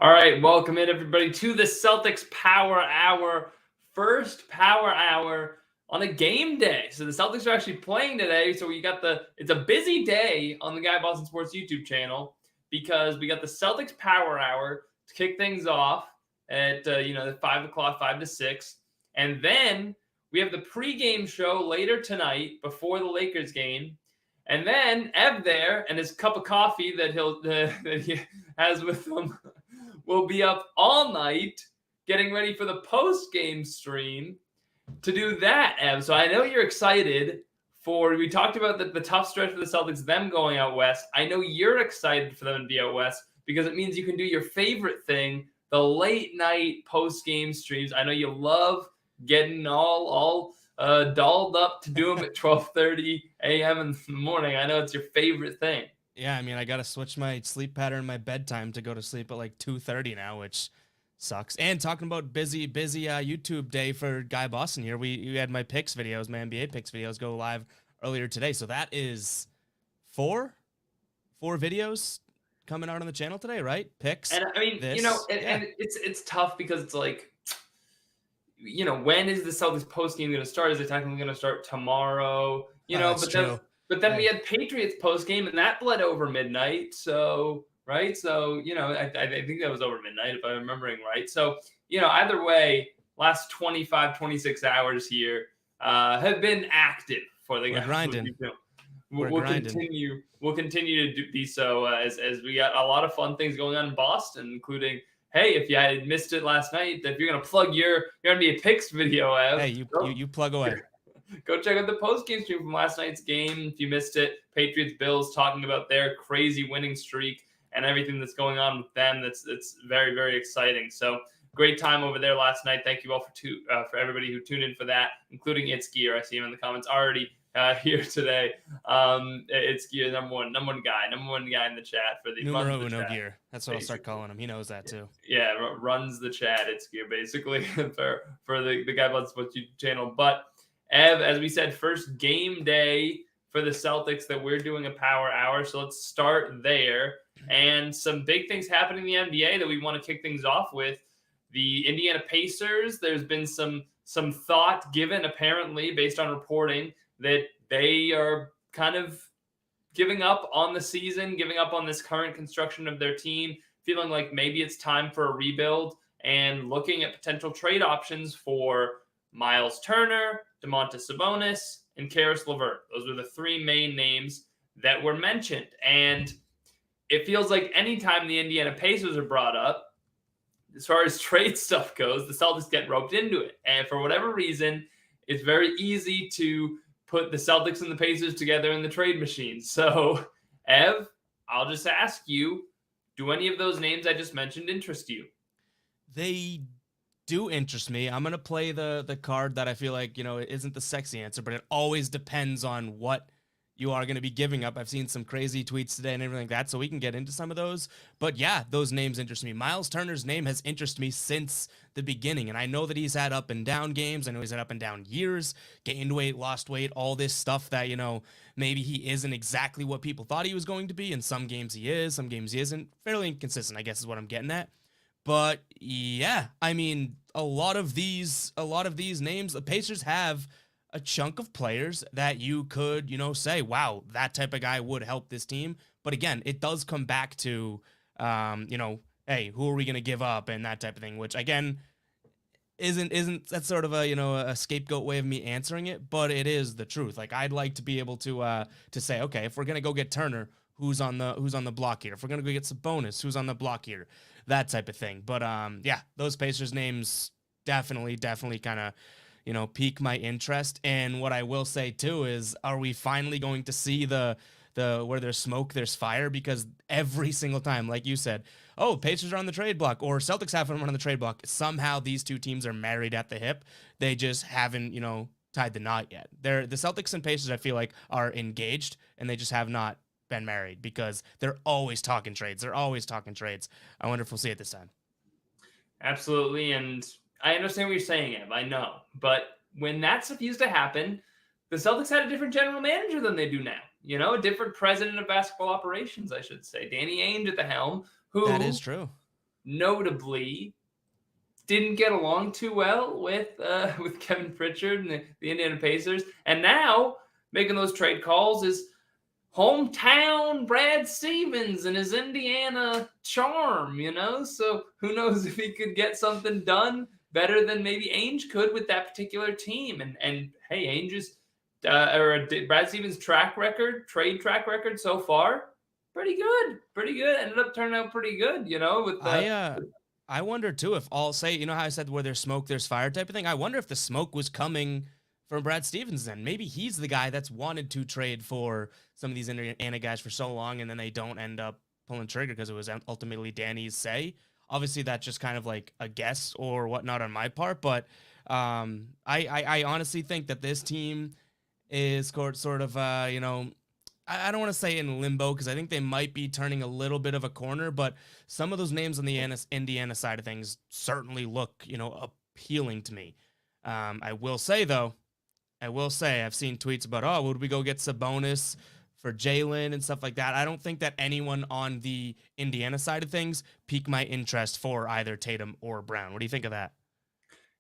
All right, welcome in everybody to the Celtics Power Hour, first Power Hour on a game day. So the Celtics are actually playing today. So it's a busy day on the Guy Boston Sports YouTube channel because we got the Celtics Power Hour to kick things off at the 5 o'clock, 5 to 6, and then we have the pregame show later tonight before the Lakers game. And then Ev there and his cup of coffee that he has with him will be up all night getting ready for the post-game stream to do that, Ev. So I know you're excited we talked about the tough stretch for the Celtics, them going out west. I know you're excited for them to be out west because it means you can do your favorite thing, the late night post-game streams. I know you love getting all dolled up to do them at 12:30 a.m. in the morning. I know it's your favorite thing. Yeah, I mean, I got to switch my sleep pattern, my bedtime to go to sleep at like 2:30 now, which sucks. And talking about busy YouTube day for Guy Boston here, we had my picks videos, my NBA picks videos go live earlier today. So that is four videos coming out on the channel today, right? Picks. And I mean, and it's tough because it's like, when is the Celtics post game going to start? Is it technically going to start tomorrow? But then we had Patriots post game, and that bled over midnight. So right, so I think that was over midnight if I'm remembering right. So either way, last 25, 26 hours here have been active for the guys. Grinding. We'll continue. We'll continue to be so as we got a lot of fun things going on in Boston, including. Hey, if you had missed it last night, if you're gonna plug your NBA picks video, Ev, hey, you plug away. Go check out the post-game stream from last night's game. If you missed it, Patriots Bills talking about their crazy winning streak and everything that's going on with them. That's very, very exciting. So great time over there last night. Thank you all for everybody who tuned in for that, including Itzgear. I see him in the comments already here today. Itzgear, number one guy in the chat for the numero uno gear. That's what I'll start calling him. He knows that too. Yeah, runs the chat. Itzgear basically for the Guy Boston Sports YouTube channel. But Ev, as we said, first game day for the Celtics that we're doing a power hour. So let's start there. And some big things happening in the NBA that we want to kick things off with. The Indiana Pacers, there's been some thought given, apparently, based on reporting, that they are kind of giving up on the season, giving up on this current construction of their team, feeling like maybe it's time for a rebuild and looking at potential trade options for Miles Turner, Domantas Sabonis, and Caris LeVert. Those were the three main names that were mentioned. And it feels like anytime the Indiana Pacers are brought up, as far as trade stuff goes, the Celtics get roped into it. And for whatever reason, it's very easy to put the Celtics and the Pacers together in the trade machine. So, Ev, I'll just ask you, do any of those names I just mentioned interest you? They do interest me. I'm going to play the card that I feel like, it isn't the sexy answer, but it always depends on what you are going to be giving up. I've seen some crazy tweets today and everything like that, so we can get into some of those. But yeah, those names interest me. Miles Turner's name has interested me since the beginning, and I know that he's had up and down games. I know he's had up and down years, gained weight, lost weight, all this stuff that, maybe he isn't exactly what people thought he was going to be. In some games he is, some games he isn't. Fairly inconsistent, I guess is what I'm getting at. But yeah, I mean, a lot of these names, the Pacers have a chunk of players that you could, say, wow, that type of guy would help this team. But again, it does come back to, hey, who are we going to give up and that type of thing, which again, isn't that sort of a scapegoat way of me answering it, but it is the truth. Like, I'd like to be able to say, okay, if we're going to go get Turner, who's on the block here? If we're going to go get Sabonis, who's on the block here? That type of thing. But yeah, those Pacers names definitely kind of, pique my interest. And what I will say too is, are we finally going to see the where there's smoke, there's fire? Because every single time, like you said, oh, Pacers are on the trade block, or Celtics have them on the trade block. Somehow these two teams are married at the hip. They just haven't, tied the knot yet. The Celtics and Pacers, I feel like, are engaged, and they just have not been married because they're always talking trades. I wonder if we'll see it this time. Absolutely. And I understand what you're saying, Ev. I know. But when that stuff used to happen, the Celtics had a different general manager than they do now. A different president of basketball operations, I should say. Danny Ainge at the helm. That is true. notably didn't get along too well with Kevin Pritchard and the Indiana Pacers, and now making those trade calls is hometown Brad Stevens and his Indiana charm, So who knows if he could get something done better than maybe Ainge could with that particular team. And hey, Ainge's Brad Stevens' trade track record so far, pretty good, pretty good. Ended up turning out pretty good, with I wonder too if all say, you know how I said where there's smoke, there's fire type of thing. I wonder if the smoke was coming from Brad Stevens then. Maybe he's the guy that's wanted to trade for some of these Indiana guys for so long, and then they don't end up pulling trigger because it was ultimately Danny's say. Obviously, that's just kind of like a guess or whatnot on my part, but I honestly think that this team is sort of, I don't want to say in limbo because I think they might be turning a little bit of a corner, but some of those names on the Indiana side of things certainly look, appealing to me. I will say, though, I've seen tweets about, oh, would we go get Sabonis for Jalen and stuff like that? I don't think that anyone on the Indiana side of things piqued my interest for either Tatum or Brown. What do you think of that?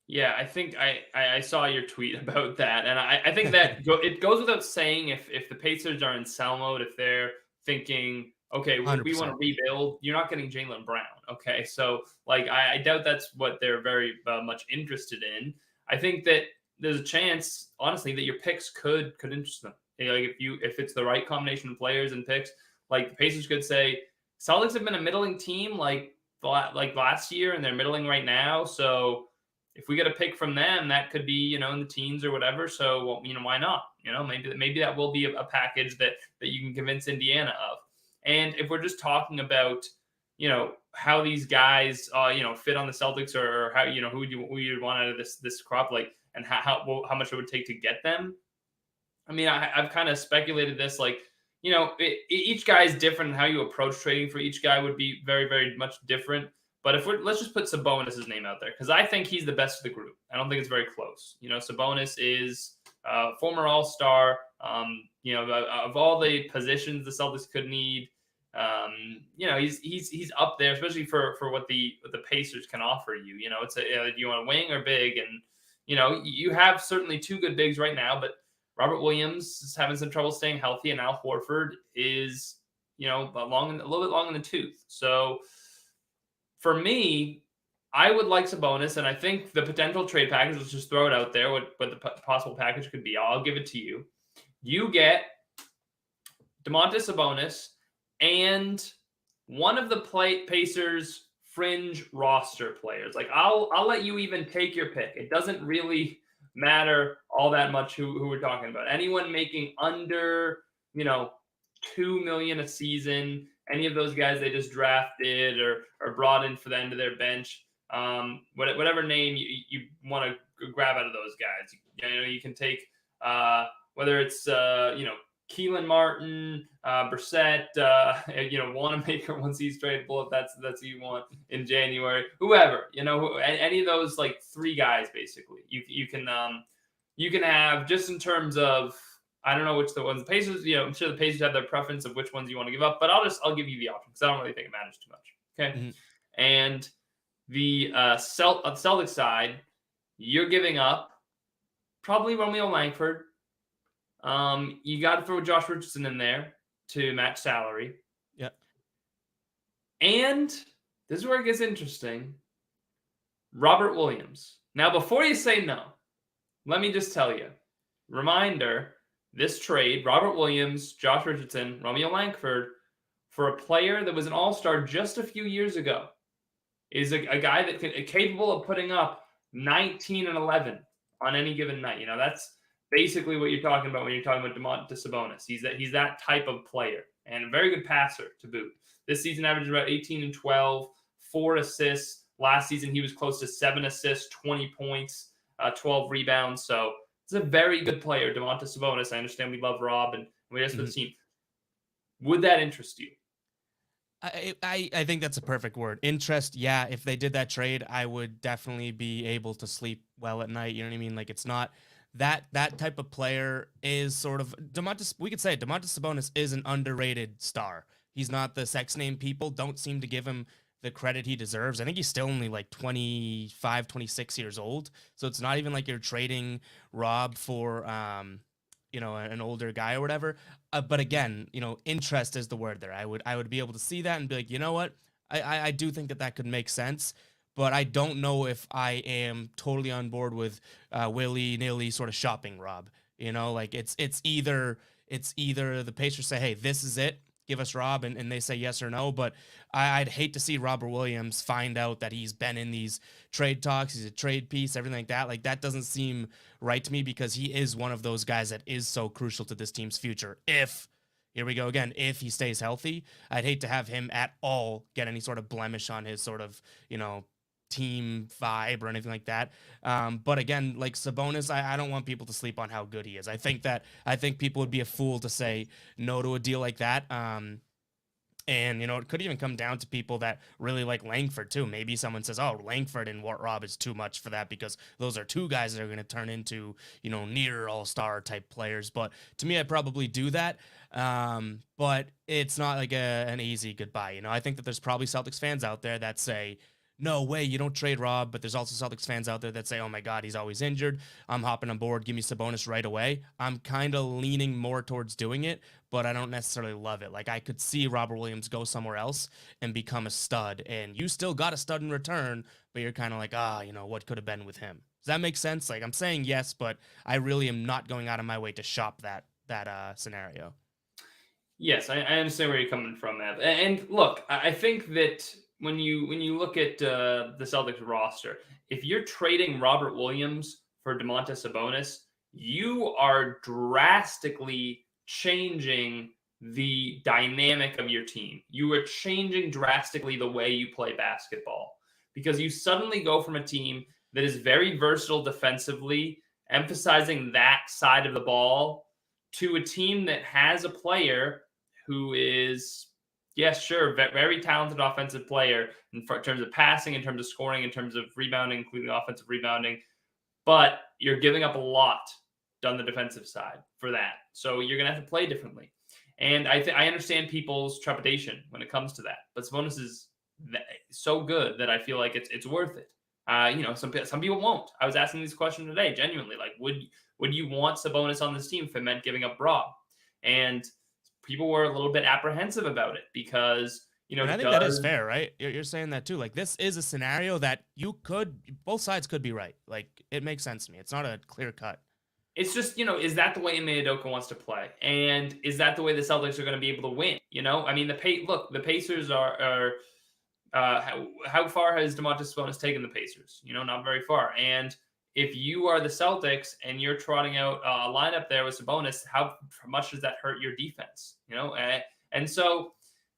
Yeah, I think I saw your tweet about that, and I think that it goes without saying if the Pacers are in sell mode, if they're thinking, okay, we want to 100%. rebuild, you're not getting Jalen Brown, okay? So like I doubt that's what they're very much interested in. I think that there's a chance, honestly, that your picks could interest them. Like if it's the right combination of players and picks, like the Pacers could say, Celtics have been a middling team like last year, and they're middling right now, so if we get a pick from them, that could be, in the teens or whatever. So, well, why not? Maybe that will be a package that you can convince Indiana of. And if we're just talking about, how these guys, fit on the Celtics or how, who you'd want out of this crop, like, and how much it would take to get them. I mean, I've kind of speculated this, like, each guy is different. How you approach trading for each guy would be very, very much different. But let's just put Sabonis' name out there because I think he's the best of the group. I don't think it's very close. Sabonis is a former All-Star. Of all the positions the Celtics could need, he's up there, especially for what the Pacers can offer you. It's do you want a wing or big? And you have certainly two good bigs right now, but Robert Williams is having some trouble staying healthy, and Al Horford is a little bit long in the tooth. So for me, I would like Sabonis, and I think the potential trade package, let's just throw it out there, what the possible package could be. I'll give it to you. You get Domantas Sabonis and one of the Pacers fringe roster players. Like I'll let you even take your pick. It doesn't really matter all that much who we're talking about. Anyone making under, $2 million a season, any of those guys they just drafted or brought in for the end of their bench, whatever name you want to grab out of those guys. You can take whether it's Keelan Martin, Brissett, Wanamaker once he's tradable, if that's who you want in January, whoever, any of those like three guys basically. You can have, just in terms of, I don't know which the ones the Pacers, I'm sure the Pacers have their preference of which ones you want to give up, but I'll give you the option because I don't really think it matters too much. Okay. Mm-hmm. And the Celtics side, you're giving up probably Romeo Langford. You got to throw Josh Richardson in there to match salary. Yep. And this is where it gets interesting. Robert Williams. Now, before you say no, let me just tell you, reminder, this trade, Robert Williams, Josh Richardson, Romeo Langford, for a player that was an all-star just a few years ago, is a guy that capable of putting up 19 and 11 on any given night. That's basically what you're talking about when you're talking about Domantas Sabonis. He's that type of player and a very good passer to boot. This season averaged about 18 and 12, 4 assists. Last season he was close to 7 assists, 20 points, 12 rebounds. So it's a very good player, Domantas Sabonis. I understand we love Rob and we asked for the team. Would that interest you? I think that's a perfect word. Interest, yeah. If they did that trade, I would definitely be able to sleep well at night. You know what I mean? Like, it's not that type of player is sort of we could say Domantas Sabonis is an underrated star. He's not the sex name people don't seem to give him the credit he deserves. I think he's still only like 25, 26 years old. So it's not even like you're trading Rob for, an older guy or whatever. But again, interest is the word there. I would be able to see that and be like, you know what? I do think that could make sense. But I don't know if I am totally on board with willy nilly sort of shopping Rob. Like it's either the Pacers say, hey, this is it, give us Rob, and they say yes or no. But I'd hate to see Robert Williams find out that he's been in these trade talks, he's a trade piece, everything like that. Like, that doesn't seem right to me, because he is one of those guys that is so crucial to this team's future. Here we go again, if he stays healthy, I'd hate to have him at all get any sort of blemish on his sort of, team vibe or anything like that. But again, like Sabonis, I don't want people to sleep on how good he is. I think people would be a fool to say no to a deal like that. And it could even come down to people that really like Langford too. Maybe someone says, "Oh, Langford and Wart Rob is too much for that," because those are two guys that are going to turn into near all-star type players. But to me, I probably do that. But it's not like an easy goodbye. I think that there's probably Celtics fans out there that say, no way, you don't trade Rob. But there's also Celtics fans out there that say, oh my God, he's always injured, I'm hopping on board, give me Sabonis right away. I'm kind of leaning more towards doing it, but I don't necessarily love it. Like, I could see Robert Williams go somewhere else and become a stud, and you still got a stud in return, but you're kind of like, what could have been with him? Does that make sense? Like, I'm saying yes, but I really am not going out of my way to shop that scenario. Yes, I understand where you're coming from, Ev. And look, I think that when you look at the Celtics roster, if you're trading Robert Williams for Domantas Sabonis, you are drastically changing the dynamic of your team. You are changing drastically the way you play basketball, because you suddenly go from a team that is very versatile defensively, emphasizing that side of the ball, to a team that has a player who is, yes, sure, very talented offensive player in terms of passing, in terms of scoring, in terms of rebounding, including offensive rebounding. But you're giving up a lot on the defensive side for that. So you're going to have to play differently. And I understand people's trepidation when it comes to that. But Sabonis is so good that I feel like it's worth it. Some people won't. I was asking this question today, genuinely. Like, would you want Sabonis on this team if it meant giving up Rob? And people were a little bit apprehensive about it because, and I think that is fair, right? You're saying that too. Like, this is a scenario that both sides could be right. Like, it makes sense to me. It's not a clear cut. It's just, is that the way Ime Udoka wants to play? And is that the way the Celtics are going to be able to win? I mean, the Pacers are how far has Domantas Sabonis taken the Pacers? Not very far. And if you are the Celtics and you're trotting out a lineup there with Sabonis, how much does that hurt your defense? And so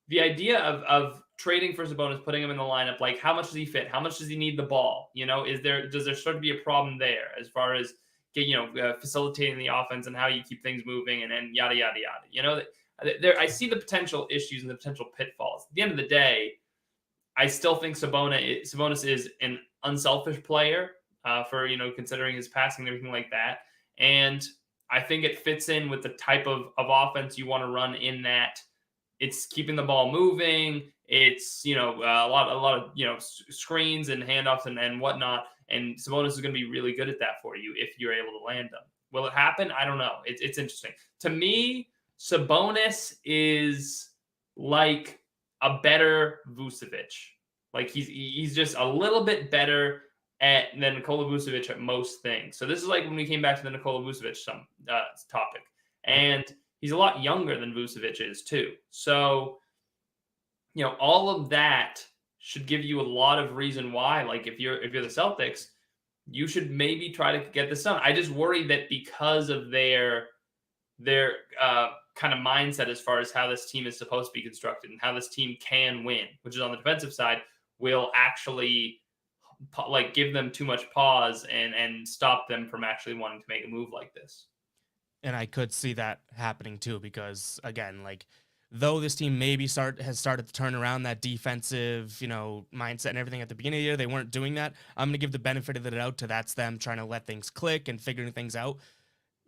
the idea of trading for Sabonis, putting him in the lineup, like, how much does he fit? How much does he need the ball? Does there start to be a problem there as far as facilitating the offense and how you keep things moving and yada yada yada? I see the potential issues and the potential pitfalls. At the end of the day, I still think Sabonis is an unselfish player. For considering his passing and everything like that. And I think it fits in with the type of offense you want to run, in that it's keeping the ball moving. It's, a lot of, screens and handoffs and whatnot. And Sabonis is going to be really good at that for you if you're able to land them. Will it happen? I don't know. It's interesting. To me, Sabonis is like a better Vucevic. Like, he's just a little bit better than Nikola Vucevic at most things. So this is like when we came back to the Nikola Vucevic topic. And he's a lot younger than Vucevic is too. So, all of that should give you a lot of reason why, like, if you're the Celtics, you should maybe try to get this done. I just worry that because of their kind of mindset as far as how this team is supposed to be constructed and how this team can win, which is on the defensive side, will actually give them too much pause and stop them from actually wanting to make a move like this. And I could see that happening too, because again, like, though this team maybe has started to turn around that defensive, mindset and everything at the beginning of the year, they weren't doing that. I'm going to give the benefit of the doubt to that's them trying to let things click and figuring things out.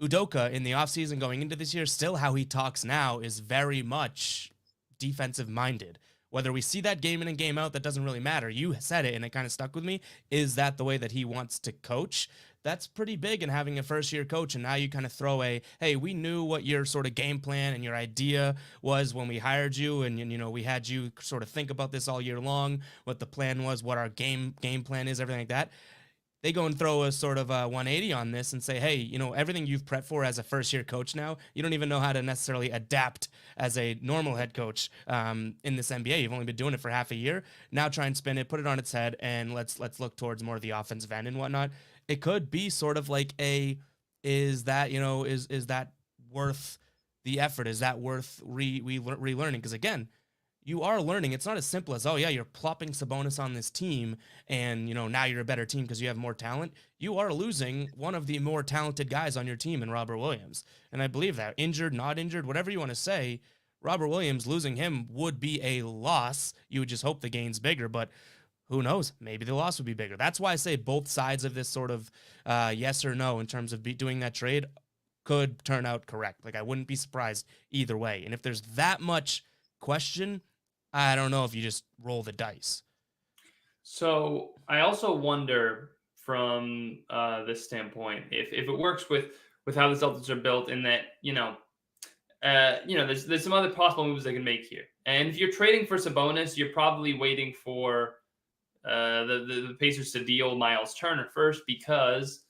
Udoka in the offseason going into this year, still how he talks now is very much defensive minded. Whether we see that game in and game out, that doesn't really matter. You said it, and it kind of stuck with me. Is that the way that he wants to coach? That's pretty big in having a first year coach. And now you kind of throw a, hey, we knew what your sort of game plan and your idea was when we hired you. And, we had you sort of think about this all year long, what the plan was, what our game plan is, everything like that. They go and throw a sort of a 180 on this and say, hey, everything you've prepped for as a first year coach now, you don't even know how to necessarily adapt as a normal head coach in this NBA. You've only been doing it for half a year. Now try and spin it, put it on its head, and let's look towards more of the offensive end and whatnot. It could be sort of like is that worth the effort? Is that worth relearning? Because again, you are learning. It's not as simple as, oh yeah, you're plopping Sabonis on this team and, now you're a better team because you have more talent. You are losing one of the more talented guys on your team in Robert Williams. And I believe that, injured, not injured, whatever you want to say, Robert Williams, losing him would be a loss. You would just hope the gain's bigger, but who knows? Maybe the loss would be bigger. That's why I say both sides of this sort of yes or no in terms of doing that trade could turn out correct. Like, I wouldn't be surprised either way. And if there's that much question, I don't know if you just roll the dice. So I also wonder from this standpoint if it works with how the Celtics are built, in that there's some other possible moves they can make here. And if you're trading for Sabonis, you're probably waiting for the Pacers to deal Miles Turner first, because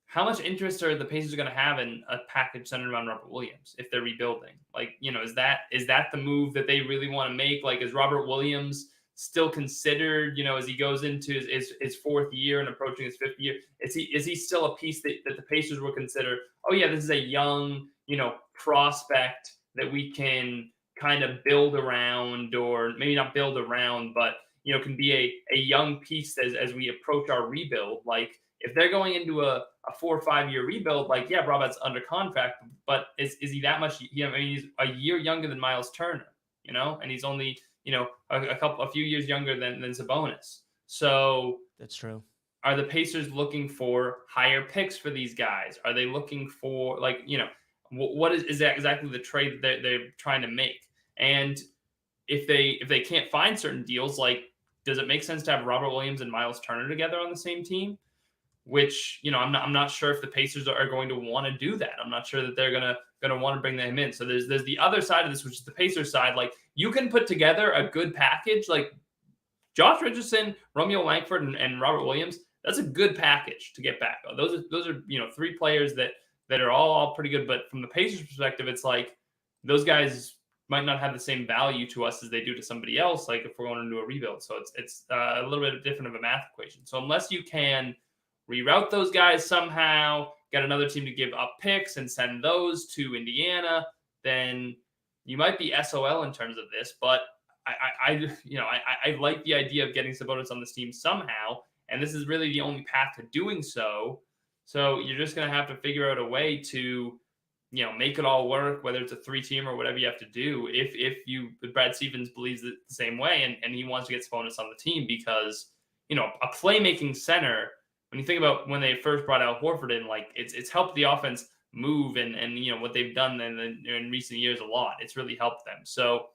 how much interest are the Pacers going to have in a package centered around Robert Williams if they're rebuilding? Like, is that the move that they really want to make? Like, is Robert Williams still considered, as he goes into his fourth year and approaching his fifth year, is he still a piece that the Pacers will consider, oh yeah, this is a young, prospect that we can kind of build around, or maybe not build around, but, can be a young piece as we approach our rebuild? Like, if they're going into a 4 or 5 year rebuild, like, yeah, Robert's under contract, but is he that much? He's a year younger than Miles Turner, and he's only, a few years younger than Sabonis. So that's true. Are the Pacers looking for higher picks for these guys? Are they looking for, like, what is that exactly the trade that they're trying to make? And if they can't find certain deals, like, does it make sense to have Robert Williams and Miles Turner together on the same team? Which, I'm not sure if the Pacers are going to want to do that. I'm not sure that they're gonna want to bring them in. So there's the other side of this, which is the Pacers side. Like, you can put together a good package, like Josh Richardson, Romeo Langford, and Robert Williams. That's a good package to get back. Those are three players that are all pretty good. But from the Pacers perspective, it's like those guys might not have the same value to us as they do to somebody else, like if we're going into a rebuild. So it's a little bit different of a math equation. So unless you can reroute those guys somehow, get another team to give up picks and send those to Indiana, then you might be SOL in terms of this. But I like the idea of getting Sabonis on this team somehow, and this is really the only path to doing so. So you're just going to have to figure out a way to, make it all work, whether it's a 3-team or whatever you have to do. If Brad Stevens believes it the same way, and he wants to get Sabonis on the team, because, a playmaking center, when you think about when they first brought Al Horford in, like, it's helped the offense move, and what they've done in recent years a lot. It's really helped them. So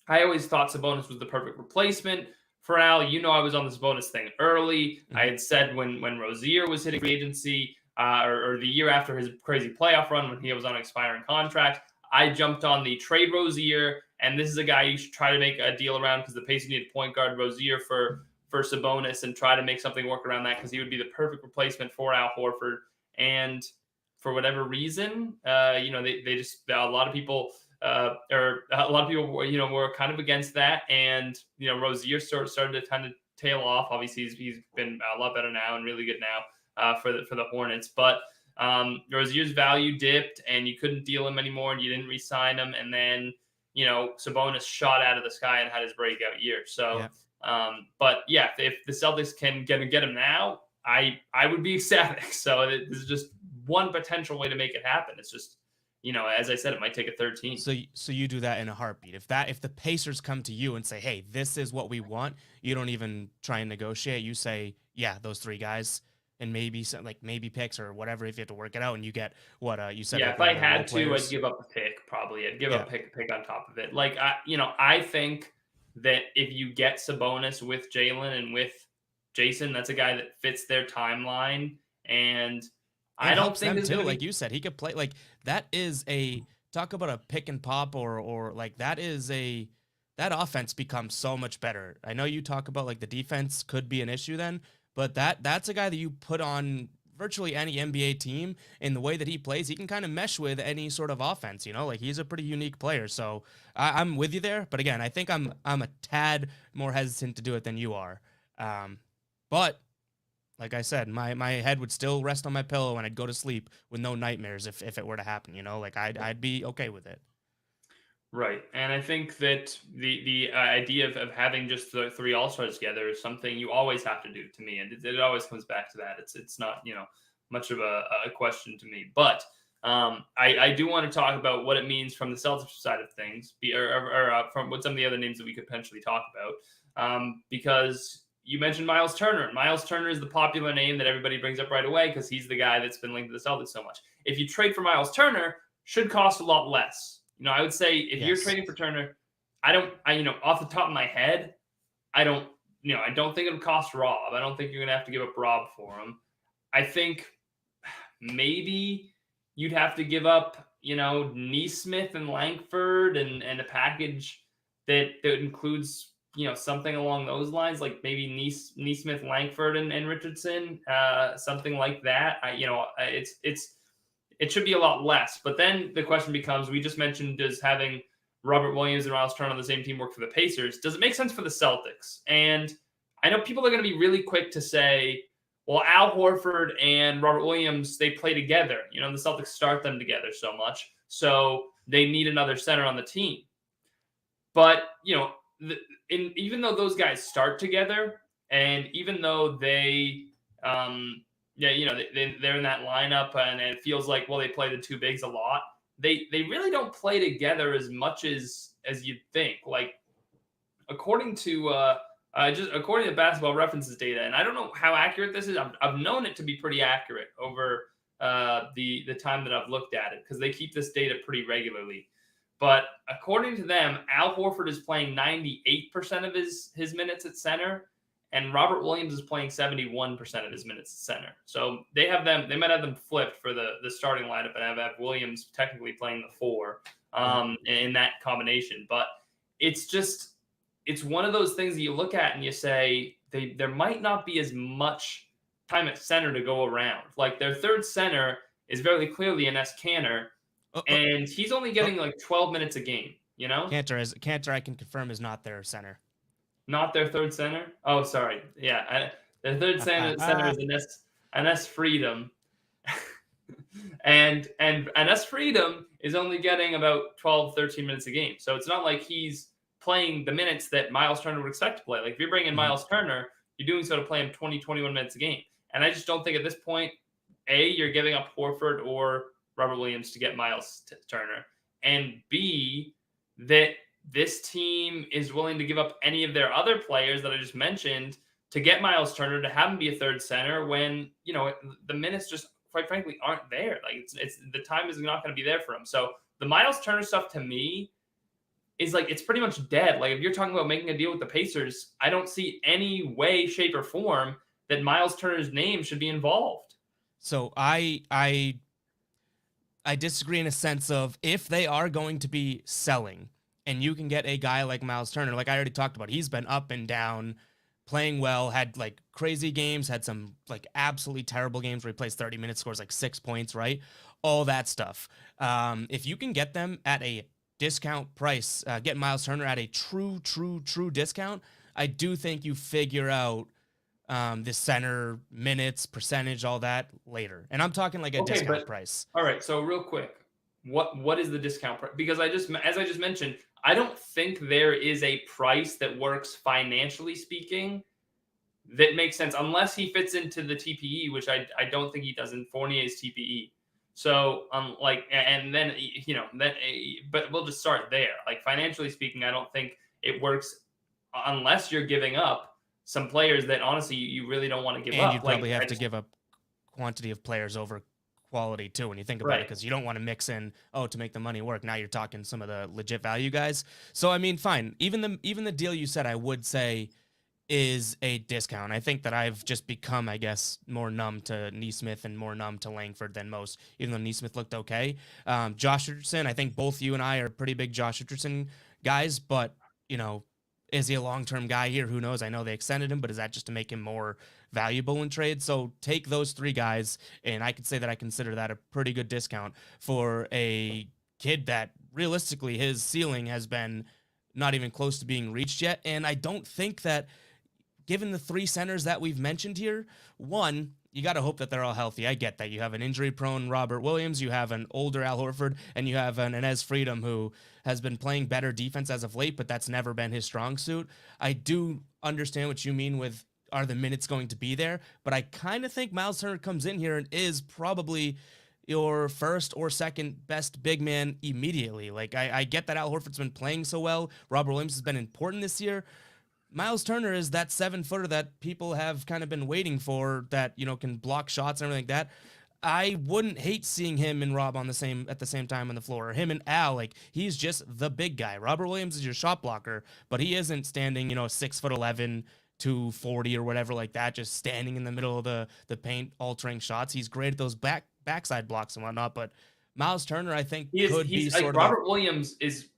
I always thought Sabonis was the perfect replacement for Al. I was on the Sabonis thing early. Mm-hmm. I had said when Rozier was hitting free agency, or the year after his crazy playoff run when he was on an expiring contract, I jumped on the trade Rozier, and this is a guy you should try to make a deal around, because the Pacers need a point guard. Rozier for Sabonis, and try to make something work around that, because he would be the perfect replacement for Al Horford. And for whatever reason, they just, a lot of people were kind of against that. And, Rozier started to kind of tail off. Obviously, he's been a lot better now and really good now for the Hornets. But Rozier's value dipped, and you couldn't deal him anymore, and you didn't re-sign him. And then, Sabonis shot out of the sky and had his breakout year. So. Yeah. But yeah, if the Celtics can get him now, I would be ecstatic. So this is just one potential way to make it happen. It's just, as I said, it might take a third team. So you do that in a heartbeat. If the Pacers come to you and say, hey, this is what we want, you don't even try and negotiate. You say, yeah, those three guys, and maybe picks or whatever, if you have to work it out, and you get what you said. Yeah, if I had to, I'd give up a pick. Probably I'd give up a pick on top of it. Like, I think that if you get Sabonis with Jalen and with Jason, that's a guy that fits their timeline. And I And don't helps think them there's going too. to Like be you said, he could play like that is a talk about a pick and pop or like that is a that offense becomes so much better. I know you talk about like the defense could be an issue then, but that's a guy that you put on virtually any NBA team in the way that he plays, he can kind of mesh with any sort of offense, you know, like he's a pretty unique player. So I'm with you there. But again, I think I'm a tad more hesitant to do it than you are. But like I said, my head would still rest on my pillow and I'd go to sleep with no nightmares if it were to happen, you know? Like I'd be okay with it. right. And I think that the idea of having just the three All Stars together is something you always have to do to me, and it always comes back to that. It's not much of a question to me, but I do want to talk about what it means from the Celtics side of things, from what some of the other names that we could potentially talk about, because you mentioned Miles Turner. Miles Turner is the popular name that everybody brings up right away because he's the guy that's been linked to the Celtics so much. If you trade for Miles Turner, should cost a lot less. I would say if you're Yes. trading for Turner, off the top of my head, I don't, I don't think it'll cost Rob. I don't think you're gonna have to give up Rob for him. I think maybe you'd have to give up, Neesmith and Langford and a package that includes, something along those lines, like maybe Neesmith, Langford, and Richardson, something like that. It should be a lot less. But then the question becomes, we just mentioned, does having Robert Williams and Miles Turner on the same team work for the Pacers? Does it make sense for the Celtics? And I know people are going to be really quick to say, well, Al Horford and Robert Williams, they play together. The Celtics start them together so much. So they need another center on the team. But, even though those guys start together, and even though they, they're in that lineup, and it feels like, well, they play the two bigs a lot. They really don't play together as much as you'd think. Like according to according to Basketball References data, and I don't know how accurate this is. I've known it to be pretty accurate over the time that I've looked at it because they keep this data pretty regularly. But according to them, Al Horford is playing 98% of his minutes at center, and Robert Williams is playing 71% of his minutes at center. So they might have them flipped for the starting lineup and have Williams technically playing the four in that combination. But it's one of those things that you look at and you say there might not be as much time at center to go around. Like their third center is very clearly Enes Kanter, and he's only getting like 12 minutes a game. Kanter, I can confirm, is not their center. Not their third center? Oh, sorry. Yeah, their third center is Enes Freedom. and Enes Freedom is only getting about 12, 13 minutes a game. So it's not like he's playing the minutes that Miles Turner would expect to play. Like if you're bringing Miles Turner, you're doing so to play him 20, 21 minutes a game. And I just don't think at this point, A, you're giving up Horford or Robert Williams to get Miles Turner, and B, that this team is willing to give up any of their other players that I just mentioned to get Miles Turner, to have him be a third center when, the minutes just quite frankly aren't there. Like it's the time is not going to be there for him. So the Miles Turner stuff to me is like, it's pretty much dead. Like if you're talking about making a deal with the Pacers, I don't see any way, shape, or form that Miles Turner's name should be involved. So I disagree in a sense of, if they are going to be selling and you can get a guy like Miles Turner, like I already talked about, he's been up and down, playing well, had like crazy games, had some like absolutely terrible games where he plays 30 minutes, scores like 6 points, right? All that stuff. If you can get them at a discount price, get Miles Turner at a true discount, I do think you figure out the center minutes, percentage, all that later. And I'm talking like a discount price. All right. So real quick, what is the discount price? Because as I just mentioned, I don't think there is a price that works financially speaking that makes sense unless he fits into the TPE, which I don't think he does in Fournier's TPE. So but we'll just start there. Like financially speaking, I don't think it works unless you're giving up some players that honestly you really don't want to give up. And you'd probably have to give up quantity of players over quality too when you think about it, Right. because you don't want to mix in, oh, to make the money work. Now you're talking some of the legit value guys. So I mean, fine. Even the deal you said, I would say is a discount. I think that I've just become, I guess, more numb to Neesmith and more numb to Langford than most, even though Neesmith looked okay. Josh Richardson, I think both you and I are pretty big Josh Richardson guys, but, you know, is he a long term guy here? Who knows? I know they extended him, but is that just to make him more valuable in trade? So take those three guys, and I could say that I consider that a pretty good discount for a kid that realistically his ceiling has been not even close to being reached yet. And I don't think that, given the three centers that we've mentioned here, one, you got to hope that they're all healthy. I get that. You have an injury-prone Robert Williams, you have an older Al Horford, and you have an Enes Freedom who has been playing better defense as of late, but that's never been his strong suit. I do understand what you mean with, are the minutes going to be there? But I kind of think Miles Turner comes in here and is probably your first or second best big man immediately. Like, I get that Al Horford's been playing so well. Robert Williams has been important this year. Miles Turner is that 7-footer that people have kind of been waiting for, that, you know, can block shots and everything like that. I wouldn't hate seeing him and Rob at the same time on the floor, or him and Al. Like, he's just the big guy. Robert Williams is your shot blocker, but he isn't standing, you know, 6'11", 240 or whatever like that, just standing in the middle of the paint, altering shots. He's great at those backside blocks and whatnot, but Miles Turner, I think, could be He's like sort of Robert Williams is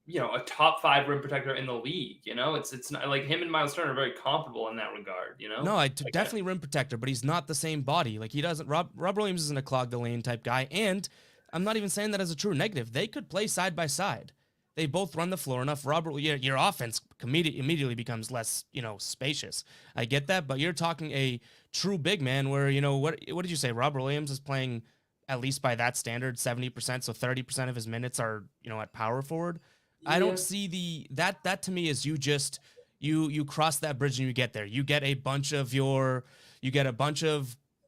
a top 5 rim protector in the league. It's not like him and Miles Turner are very comparable in that regard. No, Like, definitely rim protector, but he's not the same body. Like, he doesn't. Rob Williams isn't a clog the lane type guy, and I'm not even saying that as a true negative. They could play side by side. They both run the floor enough. Your offense immediately becomes less, spacious. I get that, but you're talking a true big man where, what did you say? Robert Williams is playing, at least by that standard, 70%, so 30% of his minutes are, at power forward. I yeah. don't see that to me is you cross that bridge and you get there. You get a bunch of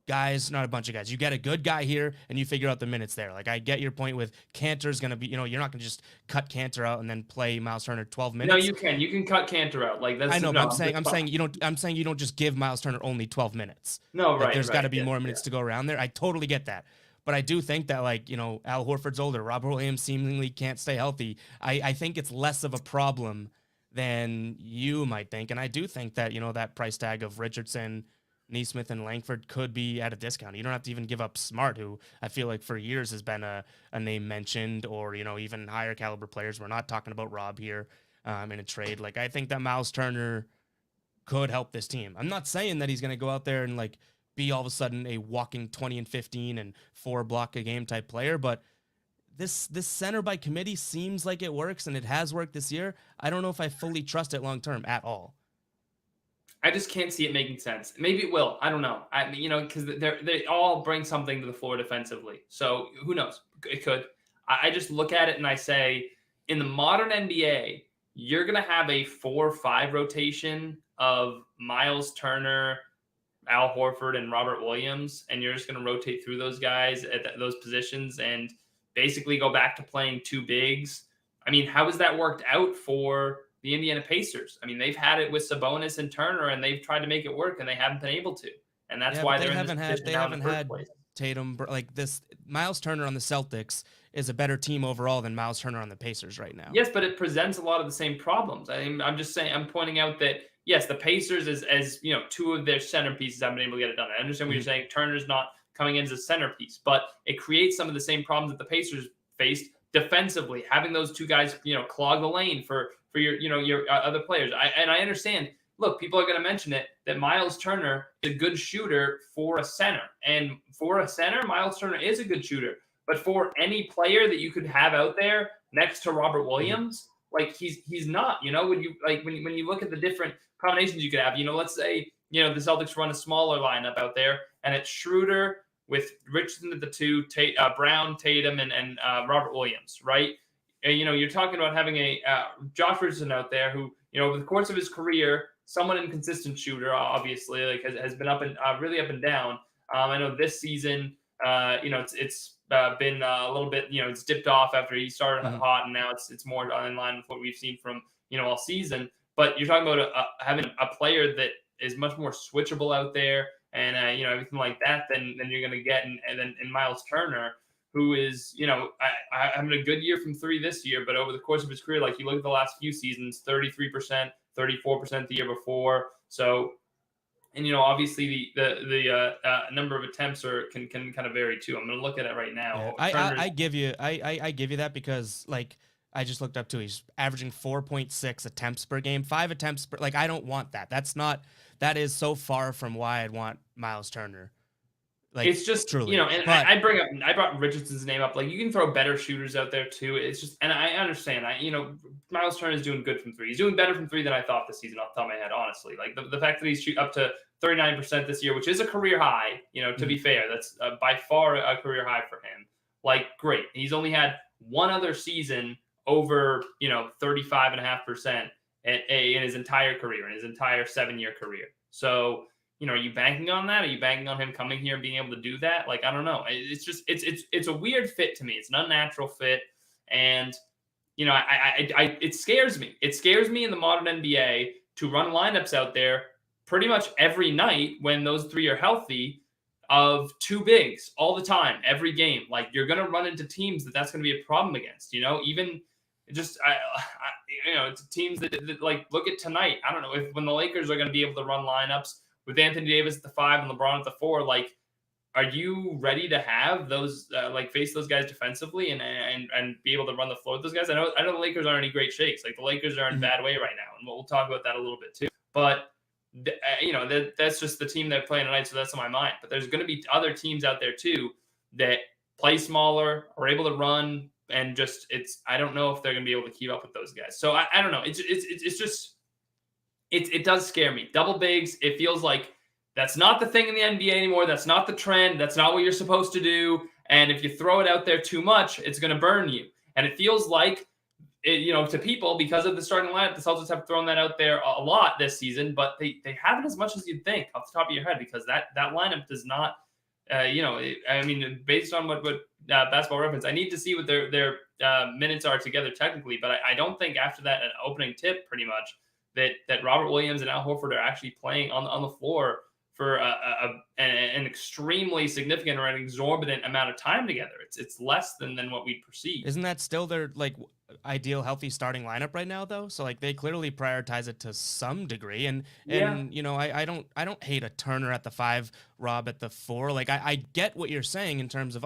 guys, not a bunch of guys. You get a good guy here and you figure out the minutes there. Like, I get your point with Cantor's going to be, you're not going to just cut Cantor out and then play Miles Turner 12 minutes. No, you can. You can cut Cantor out. Like, that's I know, no, but I'm saying you don't just give Miles Turner only 12 minutes. No, like, right. There's got to be yeah, more minutes to go around there. I totally get that. But I do think that, like, Al Horford's older. Robert Williams seemingly can't stay healthy. I think it's less of a problem than you might think. And I do think that, that price tag of Richardson, Neesmith, and Langford could be at a discount. You don't have to even give up Smart, who I feel like for years has been a name mentioned, or, even higher caliber players. We're not talking about Rob here in a trade. Like, I think that Miles Turner could help this team. I'm not saying that he's going to go out there and, like, be all of a sudden a walking 20 and 15 and 4 block a game type player, but this center by committee seems like it works, and it has worked this year. I don't know if I fully trust it long term at all. I just can't see it making sense. Maybe it will. I don't know. Because they all bring something to the floor defensively. So who knows? It could. I just look at it and I say, in the modern NBA, you're going to have a 4-5 rotation of Miles Turner, Al Horford, and Robert Williams, and you're just going to rotate through those guys at those positions and basically go back to playing 2 bigs. I mean, how has that worked out for the Indiana Pacers? I mean, they've had it with Sabonis and Turner, and they've tried to make it work, and they haven't been able to. And that's why they haven't had Tatum, like this. Miles Turner on the Celtics is a better team overall than Miles Turner on the Pacers right now. Yes, but it presents a lot of the same problems. I'm just saying, I'm pointing out that, yes, the Pacers, as 2 of their centerpieces haven't been able to get it done. I understand what you're saying. Turner's not coming in as a centerpiece, but it creates some of the same problems that the Pacers faced defensively, having those 2 guys, clog the lane for your other players. I understand. Look, people are going to mention it, that Miles Turner is a good shooter for a center. And for a center, Miles Turner is a good shooter. But for any player that you could have out there next to Robert Williams, like, he's not, when you look at the different combinations you could have, let's say, the Celtics run a smaller lineup out there, and it's Schroeder with Richardson at the 2, Brown, Tatum, and Robert Williams, right? You're talking about having a Josh Richardson out there who, over the course of his career, somewhat inconsistent shooter, obviously, like has been up and really up and down. I know this season, it's been a little bit, it's dipped off after he started hot, and now it's more in line with what we've seen from, all season. But you're talking about having a player that is much more switchable out there, and everything like that, then you're going to get and then Miles Turner, who is having a good year from three this year, but over the course of his career, like you look at the last few seasons, 33%, 34% the year before. So, and obviously the number of attempts can kind of vary too. I'm going to look at it right Yeah, now. I give you I give you that because like I just looked up too. He's averaging 4.6 attempts per game, 5 attempts per. Like I don't want that. That is so far from why I'd want Miles Turner. Like It's just, truly, and but I brought Richardson's name up. Like you can throw better shooters out there too. It's just, and I understand. Miles Turner is doing good from three. He's doing better from three than I thought this season off the top of my head, honestly. Like the fact that he's up to 39% this year, which is a career high, to be fair, that's by far a career high for him. Like, great. He's only had one other season over, 35.5% in his entire career, in his entire 7-year career. So, are you banking on that? Are you banking on him coming here and being able to do that? Like, I don't know. It's just, it's a weird fit to me. It's an unnatural fit. And, it scares me. It scares me in the modern NBA to run lineups out there pretty much every night when those three are healthy of two bigs all the time, every game. Like you're going to run into teams that's going to be a problem against, even just, it's teams that like, look at tonight. I don't know when the Lakers are going to be able to run lineups with Anthony Davis at the 5 and LeBron at the 4, like, are you ready to have those face those guys defensively and be able to run the floor with those guys? I know the Lakers aren't any great shakes. Like the Lakers are in a bad way right now, and we'll talk about that a little bit too. But that's just the team they're playing tonight, so that's on my mind. But there's going to be other teams out there too that play smaller, are able to run, and just I don't know if they're going to be able to keep up with those guys. So I don't know. It's just. It does scare me. Double bigs, it feels like that's not the thing in the NBA anymore. That's not the trend. That's not what you're supposed to do. And if you throw it out there too much, it's going to burn you. And it feels like, to people, because of the starting lineup, the Celtics have thrown that out there a lot this season, but they haven't as much as you'd think off the top of your head, because that lineup does not, based on what Basketball Reference, I need to see what their minutes are together technically, but I don't think after that an opening tip pretty much, that Robert Williams and Al Horford are actually playing on the floor for an extremely significant or an exorbitant amount of time together. It's less than what we perceive. Isn't that still their ideal healthy starting lineup right now though? So they clearly prioritize it to some degree, and I don't hate a Turner at the 5, Rob at the 4. I get what you're saying in terms of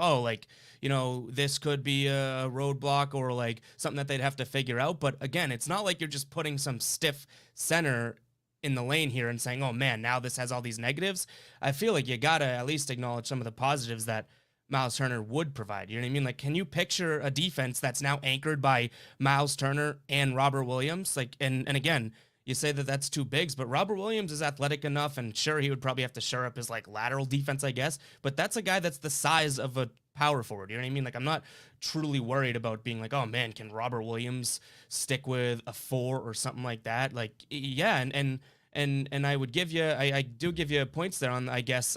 this could be a roadblock or something that they'd have to figure out. But again, it's not like you're just putting some stiff center in the lane here and saying, oh man, now this has all these negatives. I feel like you gotta at least acknowledge some of the positives that Miles Turner would provide. You know what I mean? Can you picture a defense that's now anchored by Miles Turner and Robert Williams? And again, you say that that's two bigs, but Robert Williams is athletic enough, and sure, he would probably have to shore up his lateral defense, I guess, but that's a guy that's the size of a power forward. You know what I mean? I'm not truly worried about being oh man, can Robert Williams stick with a 4 or something like that? Yeah, and I would give you, I do give you points there on, I guess,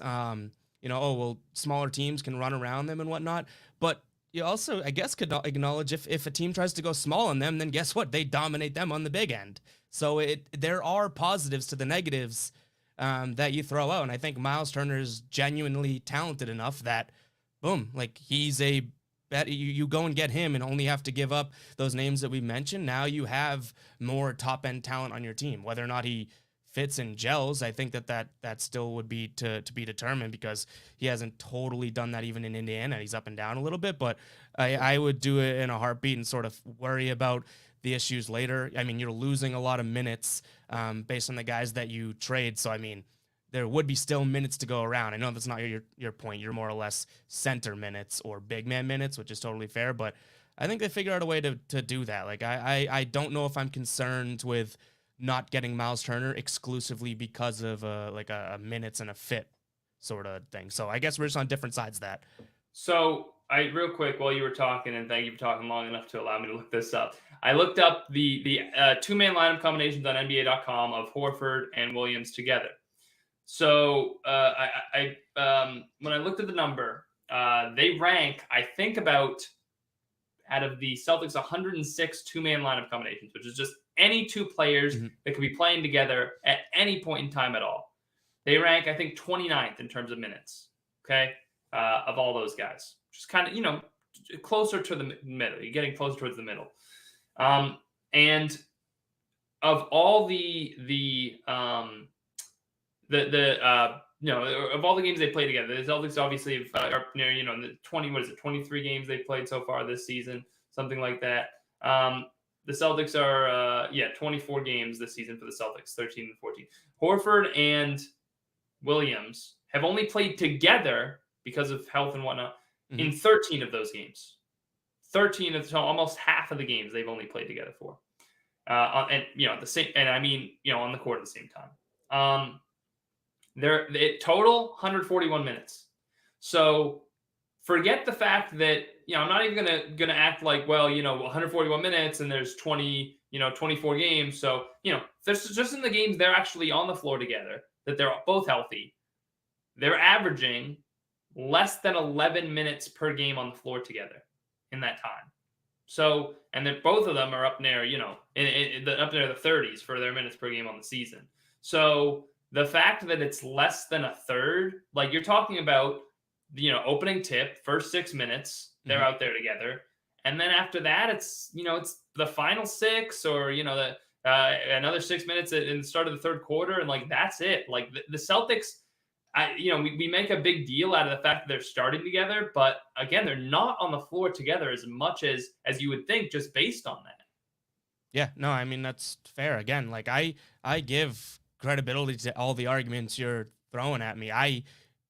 smaller teams can run around them and whatnot, but you also, I guess, could acknowledge if a team tries to go small on them, then guess what? They dominate them on the big end. So there are positives to the negatives that you throw out, and I think Miles Turner is genuinely talented enough that, boom, he's you go and get him and only have to give up those names that we mentioned. Now you have more top end talent on your team. Whether or not he fits and gels, I think that still would be to be determined, because he hasn't totally done that even in Indiana. He's up and down a little bit, but I would do it in a heartbeat and sort of worry about the issues later. I mean, you're losing a lot of minutes based on the guys that you trade. So, I mean, there would be still minutes to go around. I know that's not your point. You're more or less center minutes or big man minutes, which is totally fair. But I think they figure out a way to do that. I don't know if I'm concerned with not getting Miles Turner exclusively because of a minutes and a fit sort of thing. So I guess we're just on different sides of that. So real quick, while you were talking, and thank you for talking long enough to allow me to look this up, I looked up the two-man lineup combinations on NBA.com of Horford and Williams together. So when I looked at the number, they rank, I think, about out of the Celtics 106 two-man lineup combinations, which is just any two players that could be playing together at any point in time at all. They rank, I think, 29th in terms of minutes. Okay, of all those guys, just kind of closer to the middle. You're getting closer towards the middle. And of all of all the games they played together, the Celtics obviously are near, in the 23 games they played so far this season, something like that. The Celtics are 24 games this season for the Celtics, 13 and 14. Horford and Williams have only played together because of health and whatnot in 13 of those games. 13 of almost half of the games they've only played together for. And the same, and I mean, on the court at the same time. They're total 141 minutes. So forget the fact that I'm not even gonna act like 141 minutes and there's 24 games. So this is just in the games they're actually on the floor together that they're both healthy. They're averaging less than 11 minutes per game on the floor together in that time. So, and then both of them are up near, up near the 30s for their minutes per game on the season. So the fact that it's less than a third, like you're talking about, opening tip, first 6 minutes, they're out there together. And then after that, it's the final 6 or, another 6 minutes in the start of the third quarter. And that's it. Like the Celtics, we make a big deal out of the fact that they're starting together, but again, they're not on the floor together as much as you would think just based on that. Yeah, no, I mean, that's fair. Again, I give credibility to all the arguments you're throwing at me. I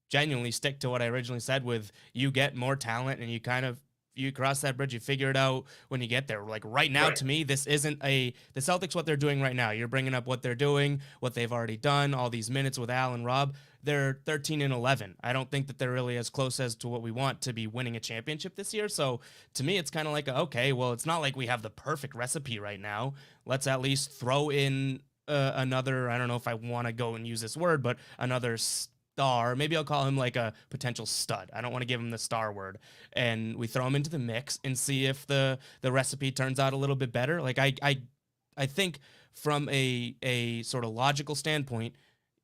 genuinely stick to what I originally said with you get more talent and you cross that bridge, you figure it out when you get there. Like right now, to me, this isn't the Celtics, what they're doing right now. You're bringing up what they're doing, what they've already done, all these minutes with Al and Rob. They're 13 and 11. I don't think that they're really as close as to what we want to be winning a championship this year. So to me, it's kind of like, okay, well, it's not like we have the perfect recipe right now. Let's at least throw in another, I don't know if I want to go and use this word, but another star. Maybe I'll call him like a potential stud. I don't want to give him the star word. And we throw him into the mix and see if the recipe turns out a little bit better. Like I think from a sort of logical standpoint,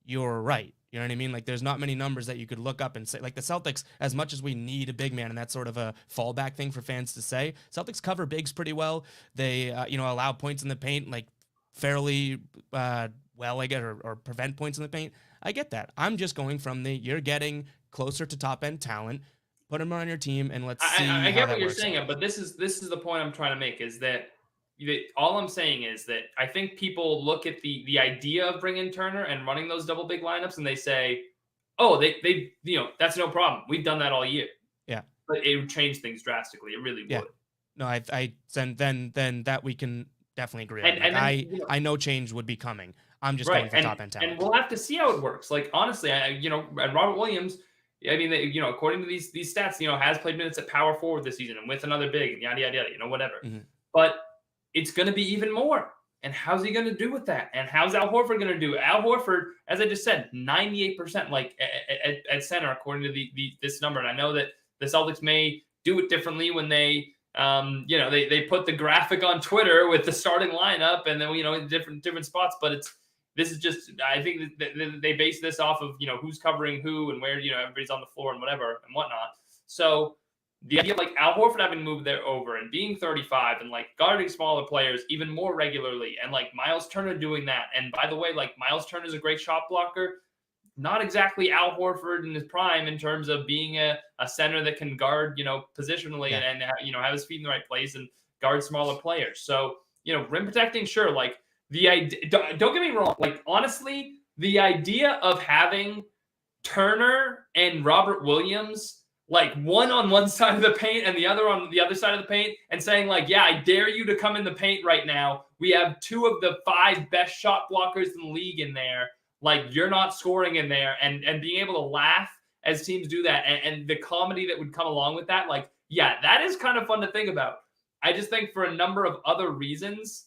you're right. You know what I mean? Like there's not many numbers that you could look up and say, like the Celtics, as much as we need a big man, and that's sort of a fallback thing for fans to say, Celtics cover bigs pretty well. They, allow points in the paint, like fairly well, I guess, or prevent points in the paint. I get that. I'm just going from you're getting closer to top end talent, put them on your team, and let's see. I get what you're saying, but this is the point I'm trying to make is that all I'm saying is that I think people look at the idea of bringing Turner and running those double big lineups and they say, oh, they that's no problem. We've done that all year. Yeah. But it would change things drastically. It really would. No, then that we can definitely agree on. I know change would be coming. I'm just going for top end talent. And we'll have to see how it works. Like honestly, and Robert Williams, I mean, according to these stats, has played minutes at power forward this season and with another big and yada yada yada, whatever. Mm-hmm. But it's going to be even more. And how's he going to do with that? And how's Al Horford going to do? Al Horford, as I just said, 98% like at center according to this number. And I know that the Celtics may do it differently when they they put the graphic on Twitter with the starting lineup and then in different spots. But this is just, I think that they base this off of who's covering who and where everybody's on the floor and whatever and whatnot. So the idea of like Al Horford having moved there over and being 35 and like guarding smaller players even more regularly and like Miles Turner doing that. And by the way, like Miles Turner is a great shot blocker. Not exactly Al Horford in his prime in terms of being a center that can guard, positionally and have his feet in the right place and guard smaller players. So, rim protecting, sure. Like the idea, don't get me wrong. Like honestly, the idea of having Turner and Robert Williams like one on one side of the paint and the other on the other side of the paint and saying like, yeah, I dare you to come in the paint right now. We have 2 of the 5 best shot blockers in the league in there. Like you're not scoring in there and being able to laugh as teams do that. And the comedy that would come along with that. Like, yeah, that is kind of fun to think about. I just think for a number of other reasons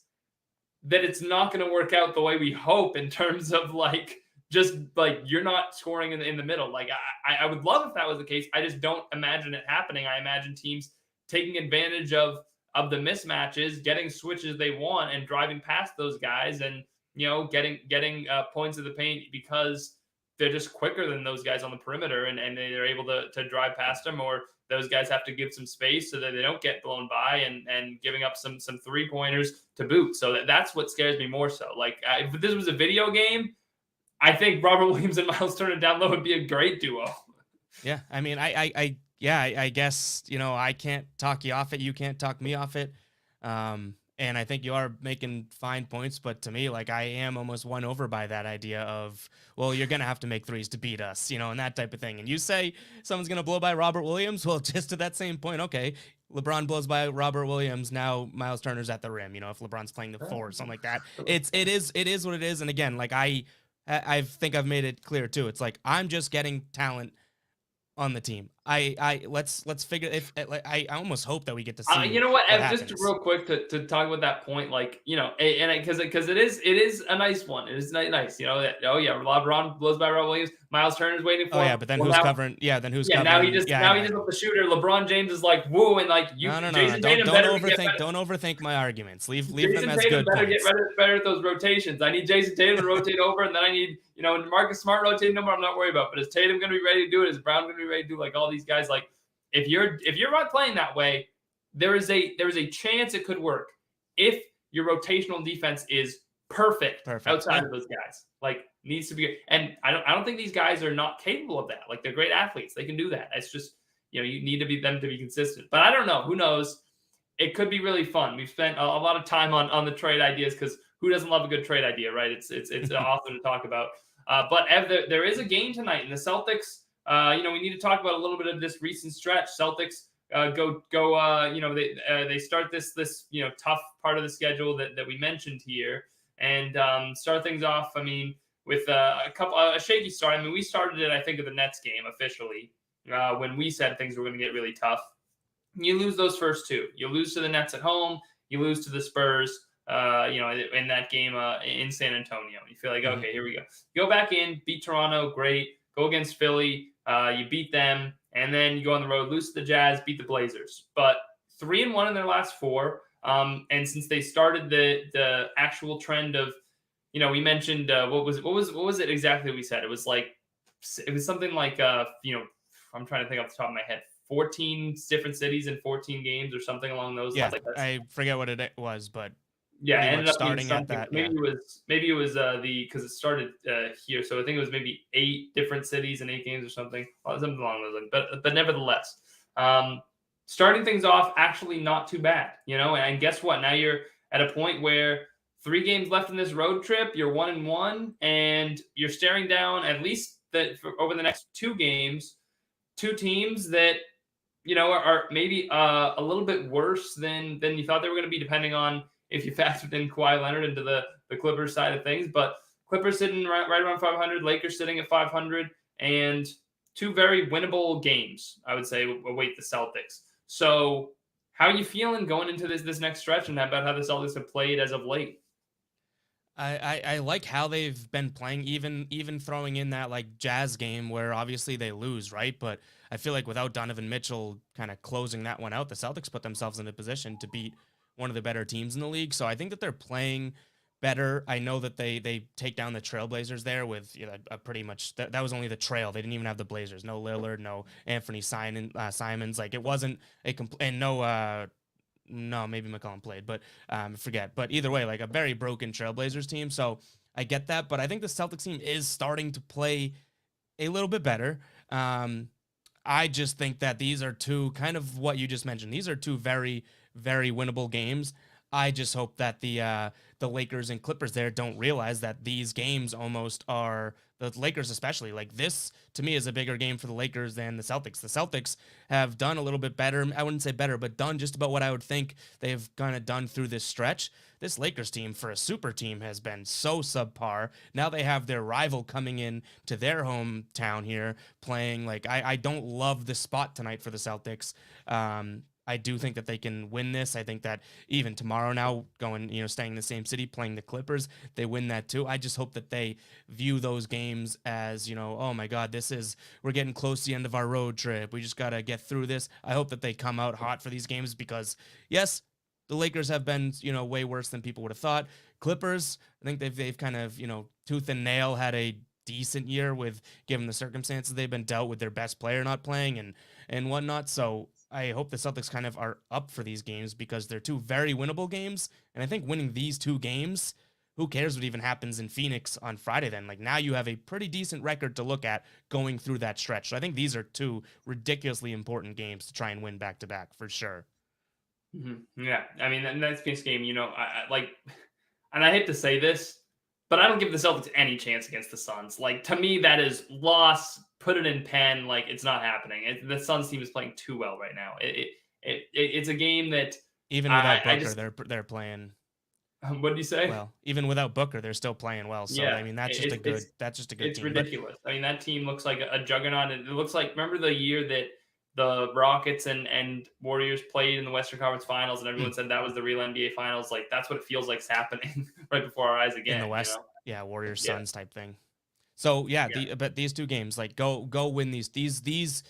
that it's not going to work out the way we hope in terms of like, just like you're not scoring in the middle. Like I would love if that was the case. I just don't imagine it happening. I imagine teams taking advantage of the mismatches, getting switches they want and driving past those guys and, getting points of the paint because they're just quicker than those guys on the perimeter, and they're able to drive past them, or those guys have to give some space so that they don't get blown by and giving up some 3-pointers to boot. So that's what scares me more so. Like if this was a video game, I think Robert Williams and Miles Turner down low would be a great duo. Yeah, I mean, I guess, I can't talk you off it. You can't talk me off it. And I think you are making fine points, but to me, like, I am almost won over by that idea of, well, you're gonna have to make threes to beat us, and that type of thing. And you say someone's gonna blow by Robert Williams, well, just to that same point, okay, LeBron blows by Robert Williams, now Miles Turner's at the rim. If LeBron's playing the four or something like that, it is what it is. And again, like I think I've made it clear too. It's like I'm just getting talent on the team. Let's figure if I almost hope that we get to see. You know what? what Just happens. real quick to talk about that point, like and because it is a nice one. It is nice. That, oh yeah, LeBron blows by Rob Williams. Miles Turner's waiting for Oh him. yeah, but then Well, who's now, covering? Yeah, then who's yeah, covering? now he just yeah, now he just up the shooter. LeBron James is like woo, and like no. Jason Don't Tatum better overthink. Don't overthink my arguments. Leave them Jason as Tatum good better points. get better at those rotations. I need Jason Tatum to rotate over, and then I need Marcus Smart rotating over. I'm not worried about. But is Tatum going to be ready to do it? Is Brown going to be ready to do like all these guys? Like if you're not playing that way, there is a chance it could work if your rotational defense is perfect. Outside of those guys. Like needs to be, and I don't think these guys are not capable of that. Like they're great athletes, they can do that. It's just you need to be them to be consistent. But I don't know. Who knows? It could be really fun. We've spent a lot of time on the trade ideas because who doesn't love a good trade idea, right? It's awesome to talk about. But Ev, there is a game tonight, and the Celtics. We need to talk about a little bit of this recent stretch. Celtics they start this tough part of the schedule that we mentioned here, and start things off. I mean, with a shaky start. I mean, we started it I think at the Nets game officially when we said things were going to get really tough. You lose those first two. You lose to the Nets at home. You lose to the Spurs. In that game in San Antonio. You feel like okay, here we go. Go back in, beat Toronto, great. Go against Philly. You beat them, and then you go on the road, lose to the Jazz, beat the Blazers. But 3-1 in their last 4. And since they started the actual trend of, we mentioned what was it exactly we said? It was something like I'm trying to think off the top of my head, 14 different cities in 14 games or something along those lines. Yeah, I forget what it was, but yeah, it ended up starting at that. Maybe it was because it started here, so I think it was maybe 8 different cities in 8 games or something along those lines. But nevertheless, starting things off actually not too bad, And guess what? Now you're at a point where 3 games left in this road trip, you're 1-1, and you're staring down at least over the next 2 games, 2 teams that are maybe a little bit worse than you thought they were going to be, depending on if you factored in Kawhi Leonard into the Clippers side of things. But Clippers sitting right around 500, Lakers sitting at 500, and 2 very winnable games, I would say, await the Celtics. So how are you feeling going into this next stretch, and about how the Celtics have played as of late? I like how they've been playing, even throwing in that like Jazz game where obviously they lose, right? But I feel like without Donovan Mitchell kind of closing that one out, the Celtics put themselves in a position to beat one of the better teams in the league. So I think that they're playing better. I know that they take down the Trailblazers there with a pretty much that was only the trail. They didn't even have the Blazers. No Lillard, no Anthony Simons. Like it wasn't and no, maybe McCollum played, but forget. But either way, like a very broken Trailblazers team. So I get that, but I think the Celtics team is starting to play a little bit better. I just think that these are 2 kind of what you just mentioned. These are 2 very, very winnable games. I just hope that the Lakers and Clippers there don't realize that these games almost are, the Lakers especially, like this to me is a bigger game for the Lakers than the Celtics. The Celtics have done a little bit better. I wouldn't say better, but done just about what I would think they've kind of done through this stretch. This Lakers team for a super team has been so subpar. Now they have their rival coming in to their hometown here playing. Like I don't love the spot tonight for the Celtics. I do think that they can win this. I think that even tomorrow now going, staying in the same city, playing the Clippers, they win that too. I just hope that they view those games as, oh my God, we're getting close to the end of our road trip. We just got to get through this. I hope that they come out hot for these games because yes, the Lakers have been, way worse than people would have thought. Clippers, I think they've kind of, tooth and nail had a decent year with given the circumstances they've been dealt with their best player not playing and whatnot. So I hope the Celtics kind of are up for these games because they're two very winnable games. And I think winning these two games, who cares what even happens in Phoenix on Friday then? Like now you have a pretty decent record to look at going through that stretch. So I think these are two ridiculously important games to try and win back to back for sure. Yeah, I mean, that Phoenix game, I like, and I hate to say this, but I don't give the Celtics any chance against the Suns. Like to me, that is loss. Put it in pen. Like it's not happening. The Suns team is playing too well right now. It's a game that Even I, without I Booker, just. they're playing What did you say? well. Even without Booker, they're still playing well. So Yeah, I mean, that's just a it, good it's team. But ridiculous. I mean, that team looks like a juggernaut. It looks like remember the year that the Rockets and Warriors played in the Western Conference Finals, and everyone said that was the real NBA Finals. Like that's what it feels like is happening right before our eyes in the again. West, yeah, Warriors Yeah, Suns type thing. So yeah, yeah, but these two games, like go win these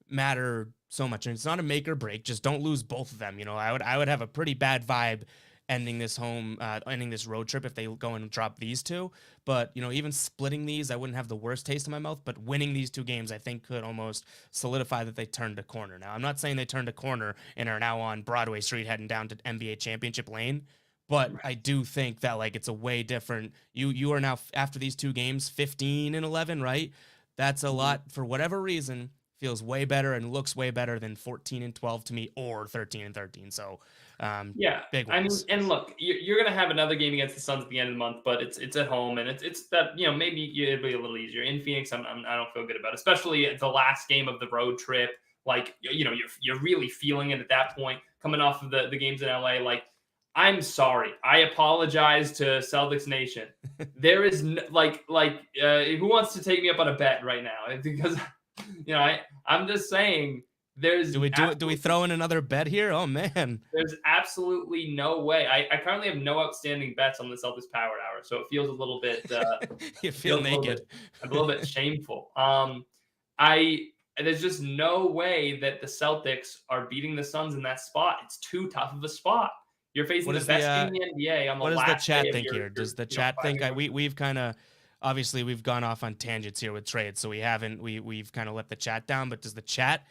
matter so much, and it's not a make or break. Just don't lose both of them. I would have a pretty bad vibe ending this road trip if they go and drop these two. But even splitting these, I wouldn't have the worst taste in my mouth. But winning these two games, I think could almost solidify that they turned a corner. Now I'm not saying they turned a corner and are now on Broadway Street heading down to NBA championship lane. But I do think that like it's a way different. You are now after these two games 15-11, right? That's a Mhm. lot for whatever reason. Feels way better and looks way better than 14-12 to me or 13-13. So Yeah. big I mean, wins. and look, you're gonna have another game against the Suns at the end of the month, but it's at home, and it's that maybe it'll be a little easier in Phoenix. I don't feel good about it, especially the last game of the road trip. Like you're really feeling it at that point, coming off of the games in LA. Like I'm sorry, I apologize to Celtics Nation. There is who wants to take me up on a bet right now? Because I'm just saying Do we do it? Do we throw in another bet here? Oh man, there's absolutely no way. I currently have no outstanding bets on the Celtics Power Hour, so it feels a little bit you feel feels naked. a little bit shameful. I There's just no way that the Celtics are beating the Suns in that spot. It's too tough of a spot. You're facing What the is the best team in the NBA on the what does the last day chat of think here? Does the your chat think five-game. we've kind of obviously we've gone off on tangents here with trades, so we've kind of let the chat down. But does the chat?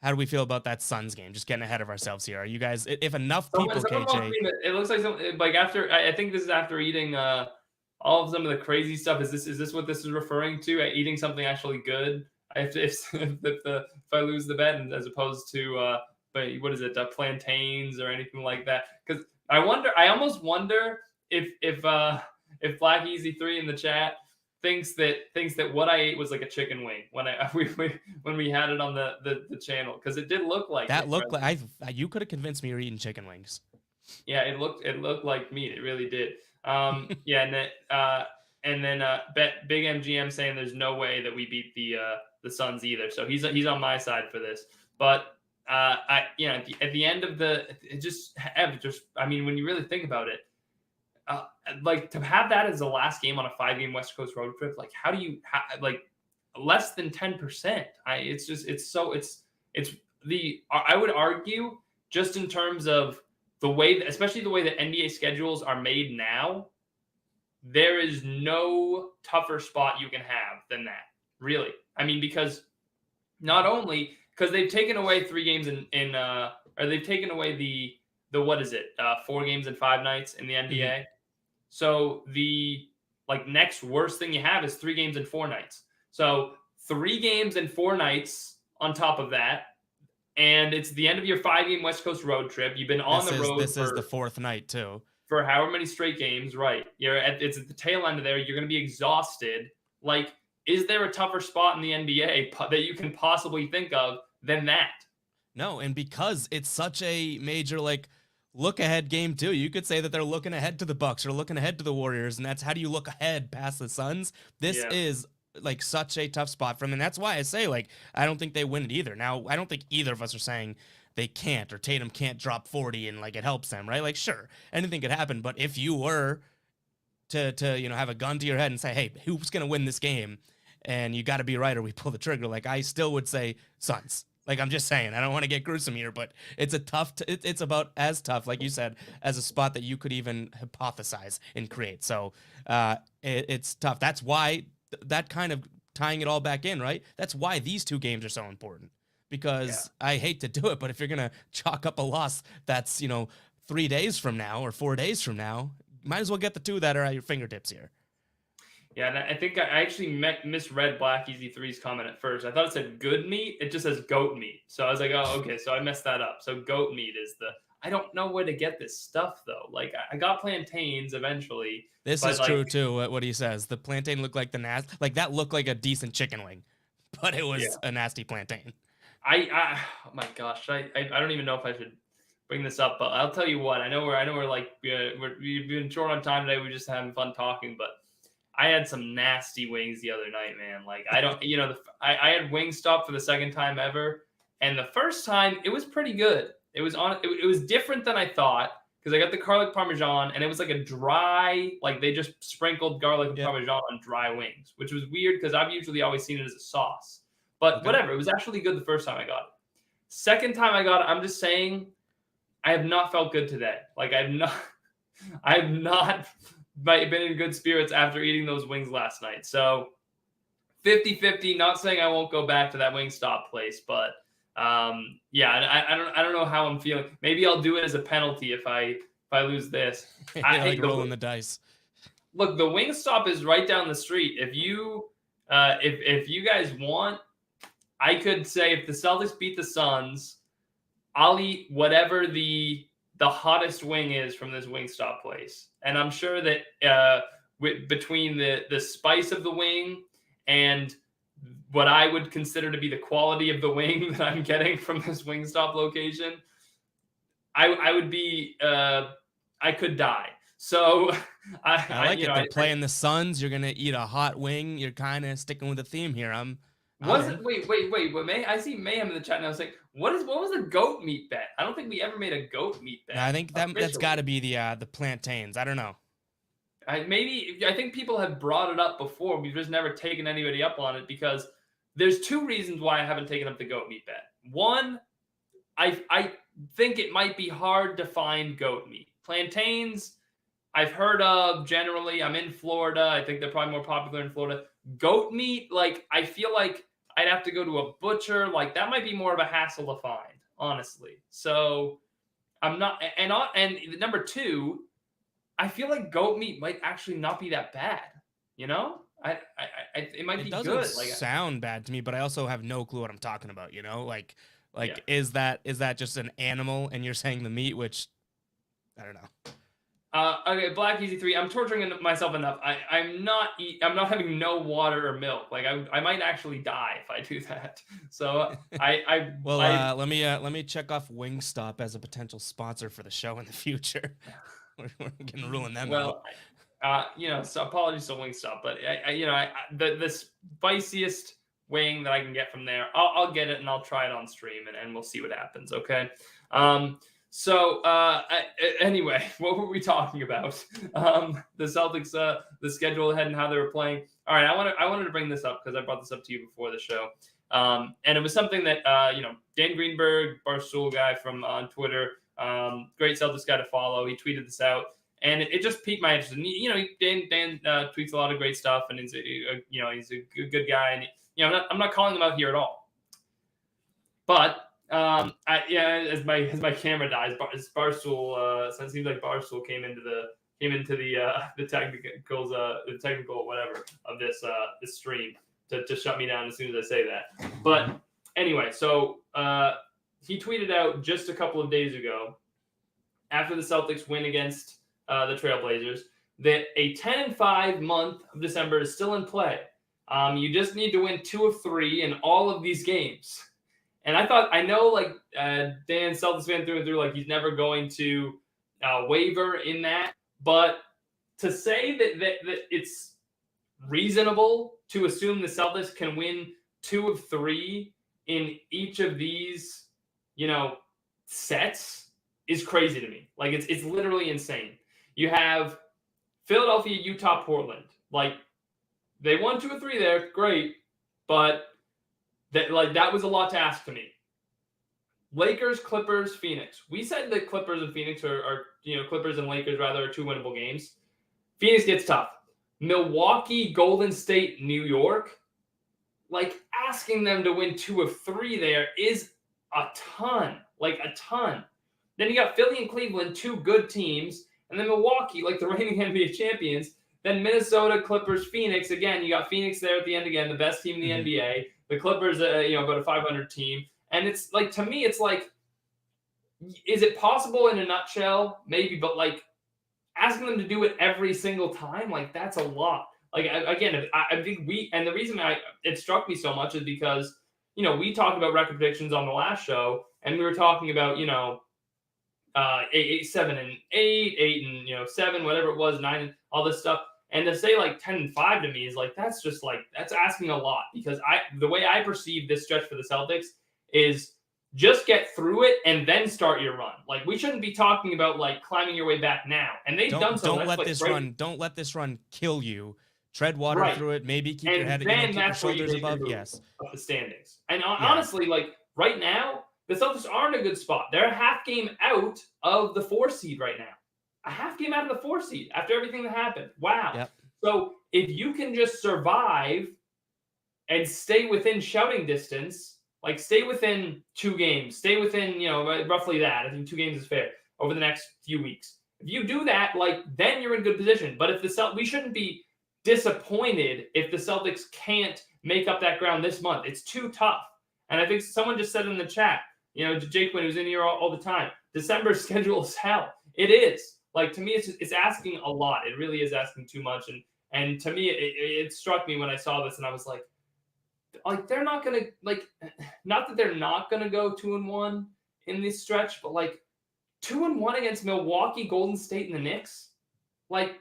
How do we feel about that Suns game? Just getting ahead of ourselves here. Are you guys? If enough people, Someone wants KJ, me to. It looks like like after. I think this is after eating all of some of the crazy stuff. Is this what this is referring to? Eating something actually good. I have to, if I lose the bet, and as opposed to but what is it? Plantains or anything like that? Because I wonder. I almost wonder if Black Easy 3 in the chat thinks that what I ate was like a chicken wing when when we had it on the channel, because it did look like that it. looked like you could have convinced me you're eating chicken wings. Yeah, it looked like meat. It really did. Yeah, and then Big MGM saying there's no way that we beat the Suns either. So he's on my side for this. But at the end of I mean, when you really think about it, uh, like to have that as the last game on a 5-game West Coast road trip, like how do you like less than 10%? I would argue, just in terms of the way, especially the way that NBA schedules are made now, there is no tougher spot you can have than that. Really, I mean, because not only because they've taken away 3 games or they've taken away the what is it, 4 games and 5 nights in the Mhm. NBA. So the next worst thing you have is 3 games and 4 nights. So 3 games and 4 nights on top of that, and it's the end of your 5-game West Coast road trip. You've been on the road This is the fourth night too. for however many straight games, right? It's at the tail end of there. You're going to be exhausted. Like, is there a tougher spot in the NBA that you can possibly think of than that? No, and because it's such a major like look ahead game too, you could say that they're looking ahead to the Bucks or looking ahead to the Warriors, and that's how do you look ahead past the Suns? This Yeah. is like such a tough spot for them, and that's why I say like I don't think they win it either. Now I don't think either of us are saying they can't or Tatum can't drop 40 and like it helps them, right? Like sure, anything could happen, but if you were to have a gun to your head and say, hey, who's gonna win this game? And you got to be right or we pull the trigger. Like I still would say Suns. Like I'm just saying, I don't want to get gruesome here, but it's a tough. It's about as tough, like you said, as a spot that you could even hypothesize and create. So it's tough. That's why that kind of tying it all back in, right? That's why these two games are so important. Because I hate to do it, but if you're gonna chalk up a loss that's 3 days from now or 4 days from now, might as well get the two that are at your fingertips here. Yeah, and I think I actually misread Black Easy Three's comment at first. I thought it said good meat. It just says goat meat. So I was like, oh, okay. So I messed that up. So goat meat is the. I don't know where to get this stuff though. Like I got plantains eventually. This but is true too. What he says, the plantain looked like that looked like a decent chicken wing, but it was a nasty plantain. Oh my gosh, I don't even know if I should bring this up, but I'll tell you what. I know we're like we've been short on time today. We're just having fun talking, but I had some nasty wings the other night, man. Like I don't, I had Wingstop for the second time ever, and the first time it was pretty good. It was different than I thought because I got the garlic parmesan, and it was like a dry, like they just sprinkled garlic and parmesan on dry wings, which was weird because I've usually always seen it as a sauce. But whatever, it was actually good the first time I got it. Second time I got it, I'm just saying, I have not felt good today. Like I have not been in good spirits after eating those wings last night. So 50-50, not saying I won't go back to that Wingstop place, but yeah, I don't know how I'm feeling. Maybe I'll do it as a penalty if I lose this. I like rolling the dice. Look, the Wingstop is right down the street. If you guys want, I could say if the Celtics beat the Suns, I'll eat whatever the hottest wing is from this Wingstop place. And I'm sure that between the spice of the wing and what I would consider to be the quality of the wing that I'm getting from this Wingstop location, I would be I could die. So I like it. They're playing the Suns. You're gonna eat a hot wing. You're kind of sticking with the theme here. Wait. I see Mayhem in the chat now saying, what was the goat meat bet? I don't think we ever made a goat meat bet. No, I think that's got to be the plantains. I don't know. I think people have brought it up before. We've just never taken anybody up on it because there's two reasons why I haven't taken up the goat meat bet. One, I think it might be hard to find goat meat. Plantains, I've heard of generally. I'm in Florida. I think they're probably more popular in Florida. Goat meat, like I feel like I'd have to go to a butcher. Like that might be more of a hassle to find, honestly. So I'm not. And number two, I feel like goat meat might actually not be that bad. It might be good. It doesn't sound bad to me, but I also have no clue what I'm talking about. Is that just an animal? And you're saying the meat, which I don't know. Okay, Black Easy 3. I'm torturing myself enough. I'm not having no water or milk. Like I might actually die if I do that. So let me check off Wingstop as a potential sponsor for the show in the future. We're gonna ruin them out. So apologies to Wingstop, but the spiciest wing that I can get from there, I'll get it and I'll try it on stream and we'll see what happens. Okay. So anyway, what were we talking about? The Celtics, the schedule ahead and how they were playing. All right, I wanted to bring this up because I brought this up to you before the show, and it was something that Dan Greenberg, Barstool guy from on Twitter, great Celtics guy to follow. He tweeted this out, and it just piqued my interest. And Dan tweets a lot of great stuff, and he's a good guy, and I'm not calling him out here at all, but. As my camera dies, Barstool. So it seems like Barstool came into the technical whatever of this stream to shut me down as soon as I say that. But anyway, so he tweeted out just a couple of days ago, after the Celtics win against the Trailblazers, that a 10-5 month of December is still in play. You just need to win 2 of 3 in all of these games. And I know Dan, Celtics fan through and through, like he's never going to waver in that. But to say that it's reasonable to assume the Celtics can win 2 of 3 in each of these, sets is crazy to me. Like it's literally insane. You have Philadelphia, Utah, Portland. Like they won 2 of 3 there, great, but. That was a lot to ask to me. Lakers, Clippers, Phoenix. We said that Clippers and Phoenix are Clippers and Lakers rather are 2 winnable games. Phoenix gets tough. Milwaukee, Golden State, New York, like asking them to win 2 of 3 there is a ton, like a ton. Then you got Philly and Cleveland, 2 good teams, and then Milwaukee, like the reigning NBA champions. Then Minnesota, Clippers, Phoenix. Again, you got Phoenix there at the end again, the best team in the NBA. The Clippers, about a 500 team, and it's like, to me, it's like, is it possible in a nutshell? Maybe, but like asking them to do it every single time, like that's a lot. Like, again, I think and the reason it struck me so much is because we talked about record predictions on the last show, and we were talking about 8, 7, and 8, 8 and 7, whatever it was, 9, and all this stuff. And to say like 10-5 to me is like, that's just like, that's asking a lot, because the way I perceive this stretch for the Celtics is just get through it and then start your run. Like, we shouldn't be talking about like climbing your way back now. And they've done so. Don't let this run. Don't let this run kill you. Tread water Right. through it. Maybe keep your And head, then keep your that's where you shoulders make your above. move Yes. up the standings. And honestly, like right now, the Celtics are in a good spot. They're a half game out of the 4 seed right now. A half game out of the 4 seed after everything that happened. Wow. Yep. So if you can just survive and stay within shouting distance, like stay within 2 games, stay within, roughly that. I think 2 games is fair over the next few weeks. If you do that, like, then you're in good position. But if we shouldn't be disappointed if the Celtics can't make up that ground this month. It's too tough. And I think someone just said in the chat, Jake, when he was in here all the time, December's schedule is hell. It is. Like, to me, it's asking a lot. It really is asking too much. And to me, it struck me when I saw this, and I was like, they're not gonna, like, not that they're not gonna go 2-1 in this stretch, but like 2-1 against Milwaukee, Golden State, and the Knicks, like,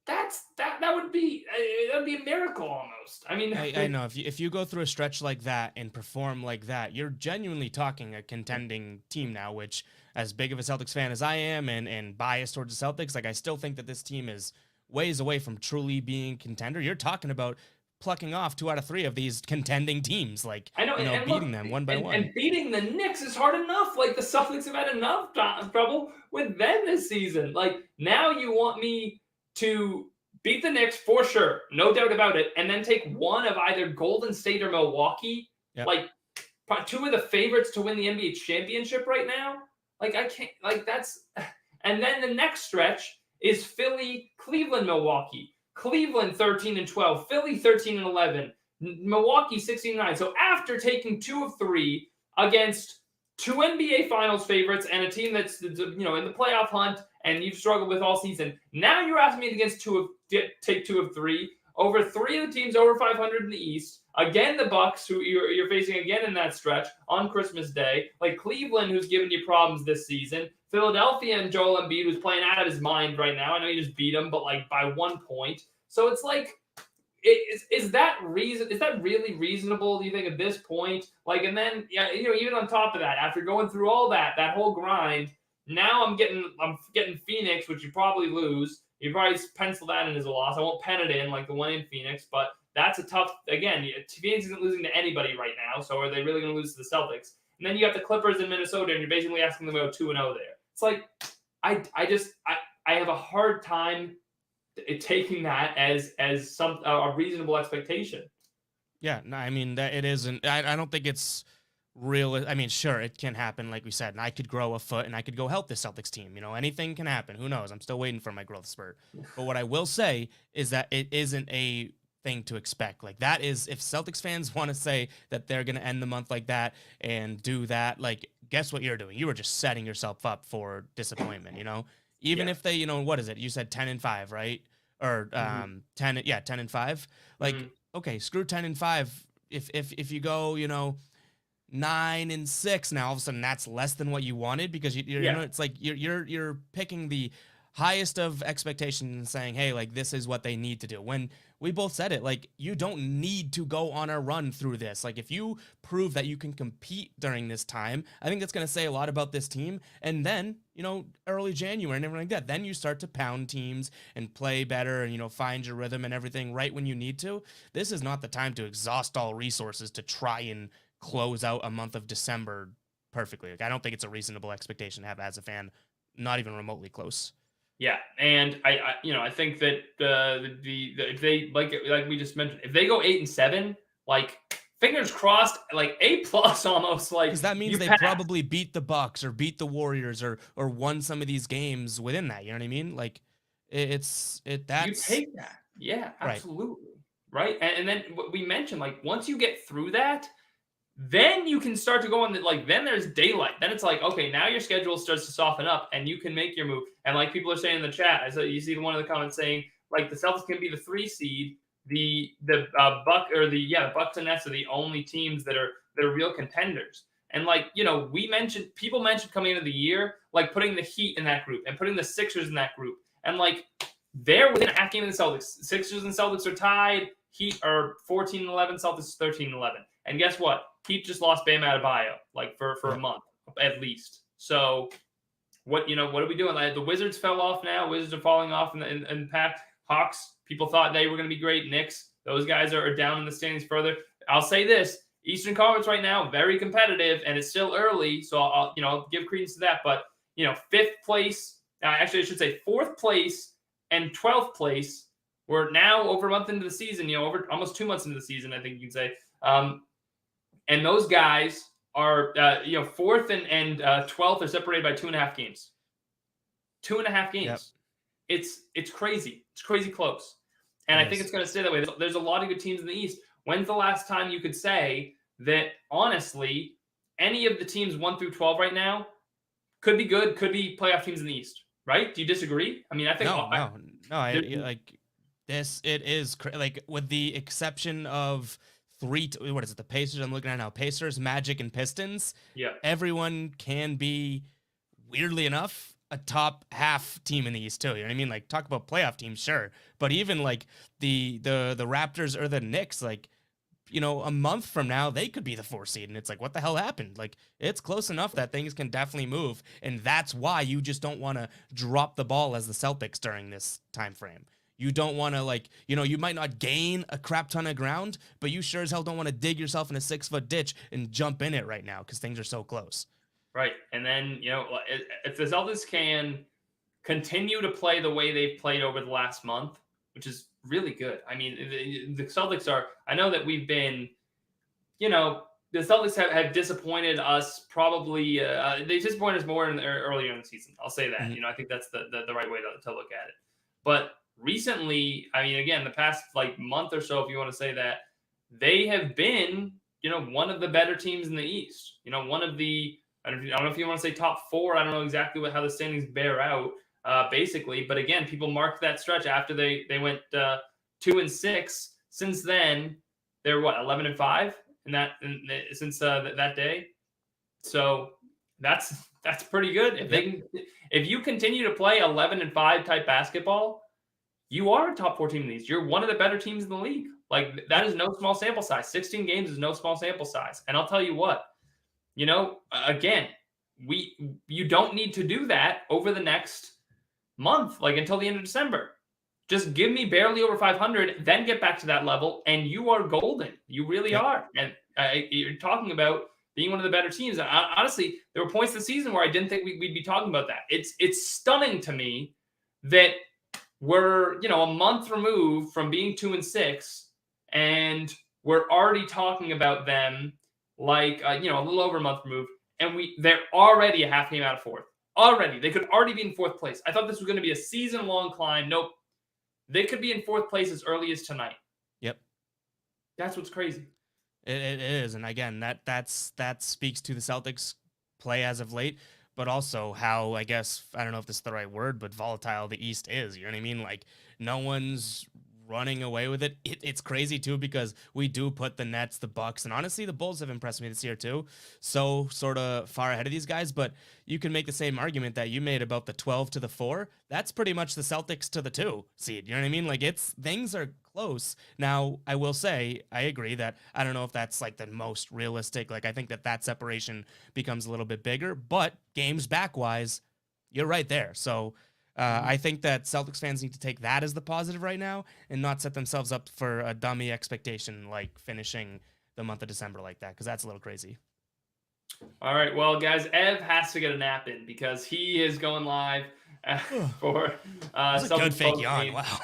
that would be a miracle almost. I mean, I know if you go through a stretch like that and perform like that, you're genuinely talking a contending team now. Which, as big of a Celtics fan as I am, and biased towards the Celtics, like, I still think that this team is ways away from truly being contender. You're talking about plucking off 2 out of 3 of these contending teams, like, I know, and beating them one by one. And beating the Knicks is hard enough. Like, the Celtics have had enough trouble with them this season. Like, now you want me to beat the Knicks for sure, no doubt about it, and then take one of either Golden State or Milwaukee, like 2 of the favorites to win the NBA championship right now. Like, I can't, like, that's, and then the next stretch is Philly, Cleveland, Milwaukee. Cleveland 13-12, Philly 13-11, Milwaukee 16-9. So after taking 2 of 3 against 2 NBA Finals favorites and a team that's in the playoff hunt and you've struggled with all season, now you're asking me to take 2 of 3 over 3 of the teams over 500 in the East. Again, the Bucks, who you're facing again in that stretch on Christmas Day, like Cleveland, who's given you problems this season. Philadelphia and Joel Embiid, who's playing out of his mind right now. I know you just beat him, but like by 1 point. So it's like, is that really reasonable? Do you think at this point? Like, and then even on top of that, after going through all that whole grind, now I'm getting Phoenix, which you probably lose. You probably pencil that in as a loss. I won't pen it in like the one in Phoenix, but that's a tough. Again, Phoenix isn't losing to anybody right now, so are they really going to lose to the Celtics? And then you got the Clippers in Minnesota, and you're basically asking them to go 2-0 there. It's like, I have a hard time taking that as a reasonable expectation. Yeah, no, I mean, that it isn't. I don't think it's real. I mean, sure, it can happen, like we said, and I could grow a foot and I could go help the Celtics team. Anything can happen. Who knows? I'm still waiting for my growth spurt. But what I will say is that it isn't a thing to expect. Like, that is, if Celtics fans want to say that they're going to end the month like that and do that, like, guess what you're doing? You were just setting yourself up for disappointment, Even if they, what is it? You said 10-5, right? Or 10-5. Like, okay, screw 10-5. If you go, 9-6, now all of a sudden that's less than what you wanted, because it's like you're picking the highest of expectations and saying, hey, like, this is what they need to do. When we both said it, like, you don't need to go on a run through this. Like, if you prove that you can compete during this time, I think that's going to say a lot about this team. And then, early January and everything like that, then you start to pound teams and play better and, find your rhythm and everything right when you need to. This is not the time to exhaust all resources to try and close out a month of December perfectly. Like, I don't think it's a reasonable expectation to have as a fan, not even remotely close. Yeah, and I think that if they like we just mentioned, if they go 8-7, like fingers crossed, like A plus almost, like Because that means you they pass, probably beat the Bucks or beat the Warriors or won some of these games within that. You know what I mean? Like you that's take that. Yeah, right. absolutely. Right. And then what we mentioned, like once you get through that, then you can start to go on the like then there's daylight. Then it's like, okay, now your schedule starts to soften up and you can make your move. And like people are saying in the chat, I saw you see one of the comments saying like the Celtics can be the 3 seed, the Bucks and Nets are the only teams that are real contenders. And like, people mentioned coming into the year, like putting the Heat in that group and putting the Sixers in that group. And like they're within a half game of the Celtics. Sixers and Celtics are tied. Heat are 14-11, Celtics 13-11. And guess what? Heat just lost Bam Adebayo like for a Yep. month at least. So what are we doing? Like, the Wizards fell off now. Wizards are falling off in Pack. Hawks, people thought they were going to be great. Knicks, those guys are down in the standings further. I'll say this: Eastern Conference right now very competitive, and it's still early, so I'll give credence to that. But fifth place, actually I should say fourth place and 12th place. We're now over a month into the season. Over almost 2 months into the season, I think you can say. And those guys are, fourth and 12th are separated by 2.5 games. 2.5 Yep. games. It's crazy. It's crazy close. And I think it's going to stay that way. There's a lot of good teams in the East. When's the last time you could say that, honestly, any of the teams 1 through 12 right now could be good, could be playoff teams in the East, right? Do you disagree? I mean, I think No. Like this. It is like with the exception of what is it? The Pacers. I'm looking at now. Pacers, Magic, and Pistons. yeah. Everyone can be, weirdly enough, a top half team in the East too. You know what I mean? Like talk about playoff teams, sure, but even like the Raptors or the Knicks, like a month from now they could be the 4 seed, and it's like what the hell happened? Like it's close enough that things can definitely move, and that's why you just don't want to drop the ball as the Celtics during this time frame. You don't want to you might not gain a crap ton of ground, but you sure as hell don't want to dig yourself in a 6-foot ditch and jump in it right now because things are so close. Right. And then, if the Celtics can continue to play the way they've played over the last month, which is really good. I mean, the Celtics are, I know that we've been, the Celtics have disappointed us probably. They disappointed us more earlier in the season. I'll say that. Mhm. I think that's the right way to look at it. But recently, I mean, again, the past like month or so, if you want to say that, they have been, one of the better teams in the East. One of the, I don't know if you want to say top 4. I don't know exactly how the standings bear out, basically. But again, people marked that stretch after they went 2-6. Since then, they're 11-5 since that day. So that's pretty good. If you continue to play 11-5 type basketball, you are a top 4 team in the East. You're one of the better teams in the league. Like that is no small sample size. 16 games is no small sample size. And I'll tell you what, again, you don't need to do that over the next month, like until the end of December. Just give me barely over 500, then get back to that level, and you are golden. You really Yep. are. And you're talking about being one of the better teams. And honestly, there were points this season where I didn't think we'd be talking about that. It's stunning to me that we're a month removed from being 2-6, and we're already talking about them like a little over a month removed, and they're already a half game out of fourth. Already, they could already be in fourth place. I thought this was going to be a season-long climb. Nope, they could be in fourth place as early as tonight. Yep. That's what's crazy. It is, and again, that speaks to the Celtics' play as of late, but also how, I guess, I don't know if this is the right word, but volatile the East is. You know what I mean? Like no one's running away with it. It's crazy too because we do put the Nets, the Bucks, and honestly the Bulls have impressed me this year too. So sort of far ahead of these guys, but you can make the same argument that you made about the 12 to the 4. That's pretty much the Celtics to the 2 seed. You know what I mean? Like things are close. Now, I will say I agree that I don't know if that's like the most realistic. Like I think that separation becomes a little bit bigger, but games back wise, you're right there. So I think that Celtics fans need to take that as the positive right now and not set themselves up for a dummy expectation like finishing the month of December like that, because that's a little crazy. All right, well, guys, Ev has to get a nap in because he is going live for That's a good Celtics fake post yawn. game Wow.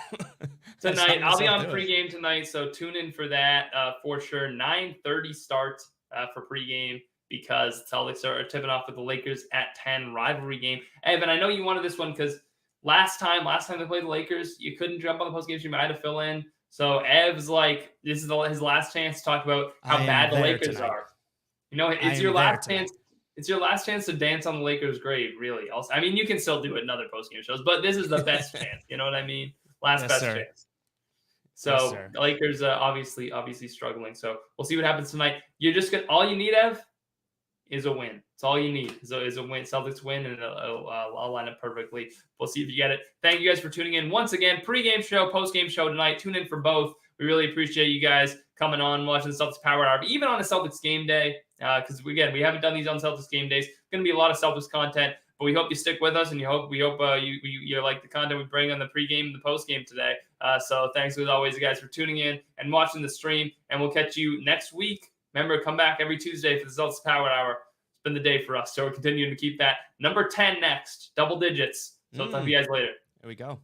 tonight. I'll be on pregame tonight, so tune in for that for sure. 9:30 start for pregame because Celtics are tipping off with the Lakers at 10, rivalry game. Evan, I know you wanted this one because last time they played the Lakers, you couldn't jump on the post game stream. I had to fill in. So Ev's like, this is his last chance to talk about how bad the Lakers are. You know, it's your last chance. It's your last chance to dance on the Lakers' grave, really. Also, I mean, you can still do it in other post-game shows, but this is the best chance. You know what I mean? Last best chance. So the Lakers obviously struggling. So we'll see what happens tonight. You're just gonna all you need, Ev, is a win. It's all you need is a win. Celtics win, and I'll line up perfectly. We'll see if you get it. Thank you guys for tuning in once again. Pre-game show, post-game show tonight. Tune in for both. We really appreciate you guys coming on, watching the Celtics Power Hour, even on the Celtics game day. Because we haven't done these on Celtics game days. It's going to be a lot of Celtics content, but we hope you stick with us, and we hope you like the content we bring on the pregame and the postgame today. So thanks as always, guys, for tuning in and watching the stream, and we'll catch you next week. Remember, come back every Tuesday for the Celtics Power Hour. It's been the day for us, so we're continuing to keep that. Number 10 next, double digits. So I'll talk to you guys later. There we go.